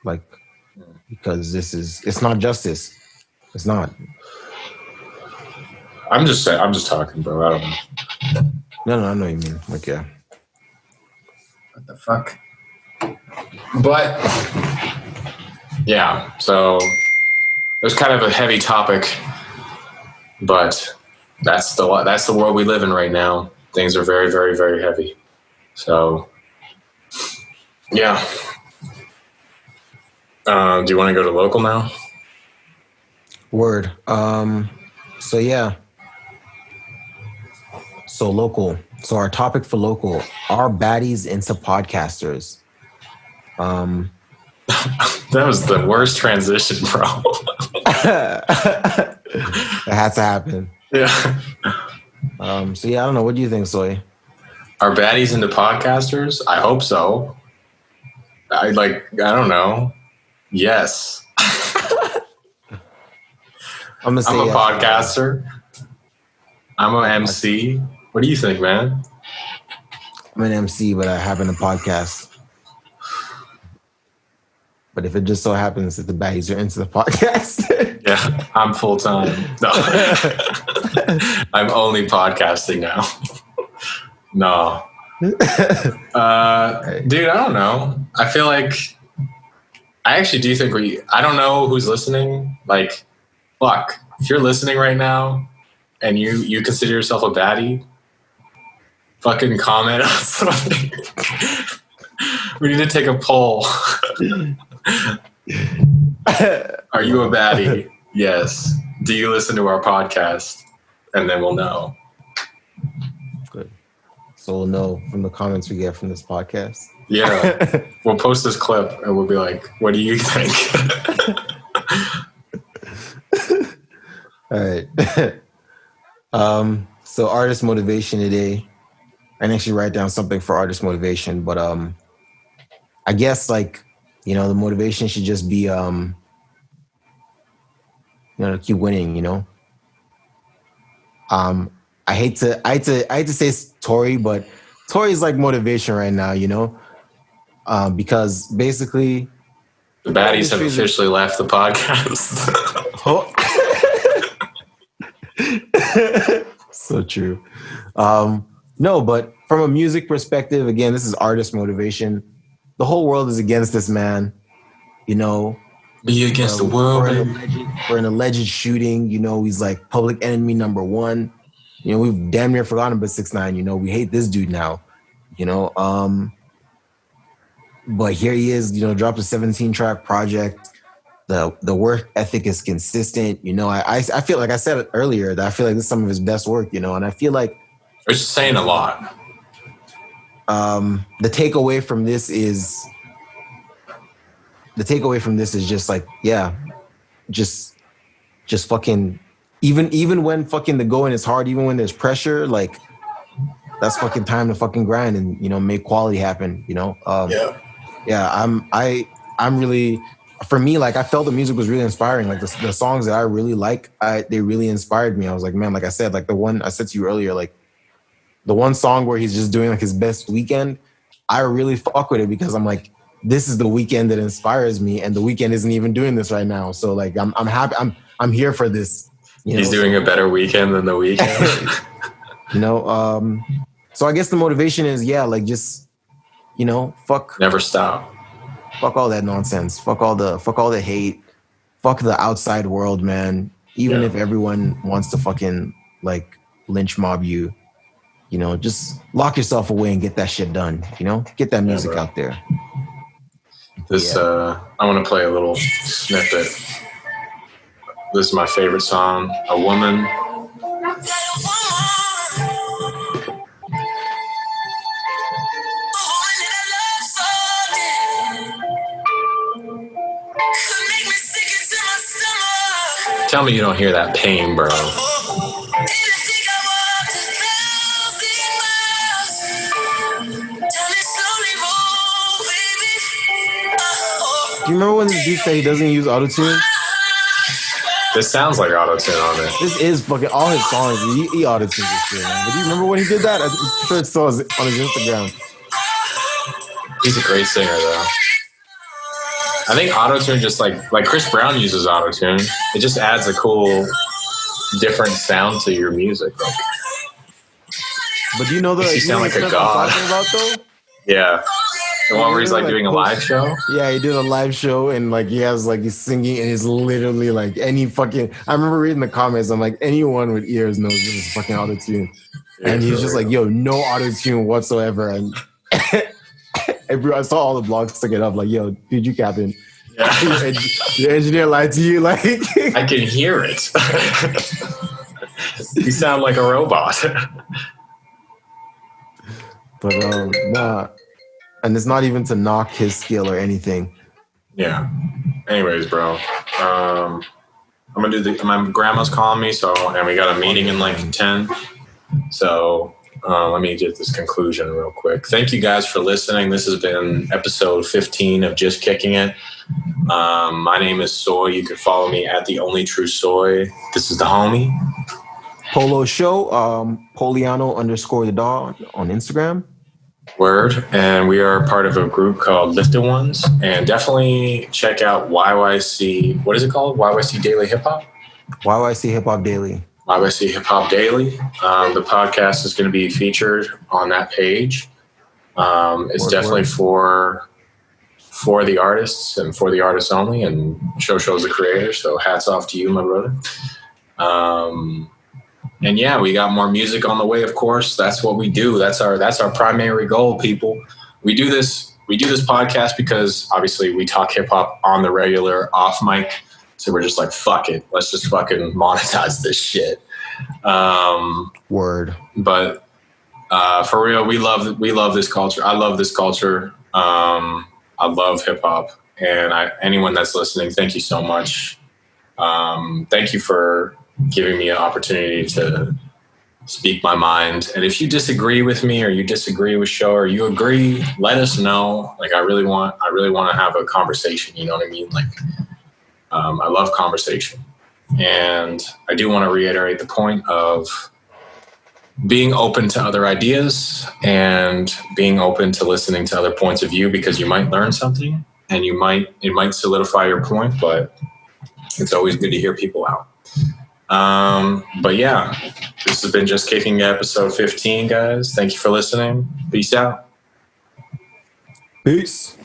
[SPEAKER 1] Like, because it's not justice. It's not.
[SPEAKER 2] I'm just talking, bro. I don't know.
[SPEAKER 1] No, I know what you mean. Like, yeah.
[SPEAKER 2] What the fuck? But yeah, so it was kind of a heavy topic, but that's the world we live in right now. Things are very, very, very heavy. So yeah. Do you want to go to local now?
[SPEAKER 1] Word. So yeah. So local. So our topic for local: are baddies into podcasters?
[SPEAKER 2] That was the worst transition, bro.
[SPEAKER 1] It had to happen.
[SPEAKER 2] Yeah.
[SPEAKER 1] So yeah, I don't know. What do you think, Soy?
[SPEAKER 2] Are baddies into podcasters? I hope so. I don't know. Yes. I'm a podcaster. I'm an MC. What do you think, man?
[SPEAKER 1] I'm an MC, but I happen to podcast. But if it just so happens that the baddies are into the podcast.
[SPEAKER 2] Yeah, I'm full time. No. I'm only podcasting now. No. Dude, I don't know. I feel like I actually do think I don't know who's listening. Like, fuck, if you're listening right now and you consider yourself a baddie, fucking comment on something. We need to take a poll. Are you a baddie? Yes. Do you listen to our podcast? And then we'll know.
[SPEAKER 1] Good. So we'll know from the comments we get from this podcast.
[SPEAKER 2] Yeah. We'll post this clip and we'll be like, what do you think?
[SPEAKER 1] All right. So artist motivation today. I didn't actually write down something for artist motivation, but I guess like, you know, the motivation should just be you know, to keep winning, you know. I hate to say Tory, but Tory's like motivation right now, you know. Because basically
[SPEAKER 2] The baddies have officially left the podcast.
[SPEAKER 1] So true. No, but from a music perspective, again, this is artist motivation. The whole world is against this man, you know.
[SPEAKER 2] Be against the world,
[SPEAKER 1] for an alleged shooting, you know, he's like public enemy number one. You know, we've damn near forgotten about 6ix9ine. You know, we hate this dude now. You know, but here he is. You know, dropped a 17-track project. The work ethic is consistent. You know, I feel like I said it earlier that I feel like this is some of his best work. You know, and I feel like
[SPEAKER 2] it's saying a lot.
[SPEAKER 1] The takeaway from this is just like, yeah, just fucking, even when fucking the going is hard, even when there's pressure, like that's fucking time to fucking grind and, you know, make quality happen, you know? I'm really, for me, like I felt the music was really inspiring. Like the songs that I really like, they really inspired me. I was like, man, like I said, like the one I said to you earlier, like the one song where he's just doing like his best weekend, I really fuck with it because I'm like, this is the weekend that inspires me, and the weekend isn't even doing this right now. So like, I'm happy. I'm here for this.
[SPEAKER 2] He's doing a better weekend than the weekend.
[SPEAKER 1] You know. So I guess the motivation is, yeah, like just, you know,
[SPEAKER 2] never stop.
[SPEAKER 1] Fuck all that nonsense. Fuck all the hate. Fuck the outside world, man. Even if everyone wants to fucking like lynch mob you, you know, just lock yourself away and get that shit done. You know, get that music out there.
[SPEAKER 2] I want to play a little snippet. This is my favorite song, A Woman. Tell me you don't hear that pain, bro.
[SPEAKER 1] Do you remember when this dude said he doesn't use autotune?
[SPEAKER 2] This sounds like autotune on it.
[SPEAKER 1] This is fucking all his songs. He autotunes this shit, man. But do you remember when he did that? I'm sure it's still on his Instagram.
[SPEAKER 2] He's a great singer, though. I think autotune just like Chris Brown uses autotune. It just adds a cool, different sound to your music. Like,
[SPEAKER 1] but do you know
[SPEAKER 2] you sound like a god.
[SPEAKER 1] I'm talking about, though?
[SPEAKER 2] Yeah. The one where he's like doing a live show?
[SPEAKER 1] Yeah, he did a live show and like he's singing and it's literally like any fucking, I remember reading the comments, I'm like, anyone with ears knows this is fucking autotune. And he's just like, yo, no autotune whatsoever. And I saw all the blogs stick it up like, yo, dude, you capping. Yeah. Your engineer lied to you, like.
[SPEAKER 2] I can hear it. You sound like a robot.
[SPEAKER 1] But nah. And it's not even to knock his skill or anything.
[SPEAKER 2] Yeah. Anyways, bro. I'm gonna do my grandma's calling me, and we got a meeting in like 10. So let me get this conclusion real quick. Thank you guys for listening. This has been episode 15 of Just Kicking It. My name is Soy. You can follow me at The Only True Soy. This is the homie.
[SPEAKER 1] Polo Show, Poliano_the dog on Instagram.
[SPEAKER 2] Word. And we are part of a group called Lifted Ones. And definitely check out YYC. What is it called? YYC Daily Hip Hop?
[SPEAKER 1] YYC Hip Hop Daily.
[SPEAKER 2] YYC Hip Hop Daily. The podcast is going to be featured on that page. It's definitely for the artists and for the artists only. And Show's the creator. So hats off to you, my brother. And yeah, we got more music on the way, of course. That's what we do. That's our primary goal, people. We do this podcast because obviously we talk hip hop on the regular off mic. So we're just like, fuck it. Let's just fucking monetize this shit.
[SPEAKER 1] Word.
[SPEAKER 2] But for real, we love this culture. I love this culture. I love hip hop, and anyone that's listening, thank you so much. Thank you for giving me an opportunity to speak my mind. And if you disagree with me, or you disagree with Sho, or you agree, let us know. Like, I really want to have a conversation. You know what I mean? Like, I love conversation, and I do want to reiterate the point of being open to other ideas and being open to listening to other points of view, because you might learn something and it might solidify your point, but it's always good to hear people out. But yeah, this has been Just Kicking It, episode 15, guys. Thank you for listening. Peace out.
[SPEAKER 1] Peace.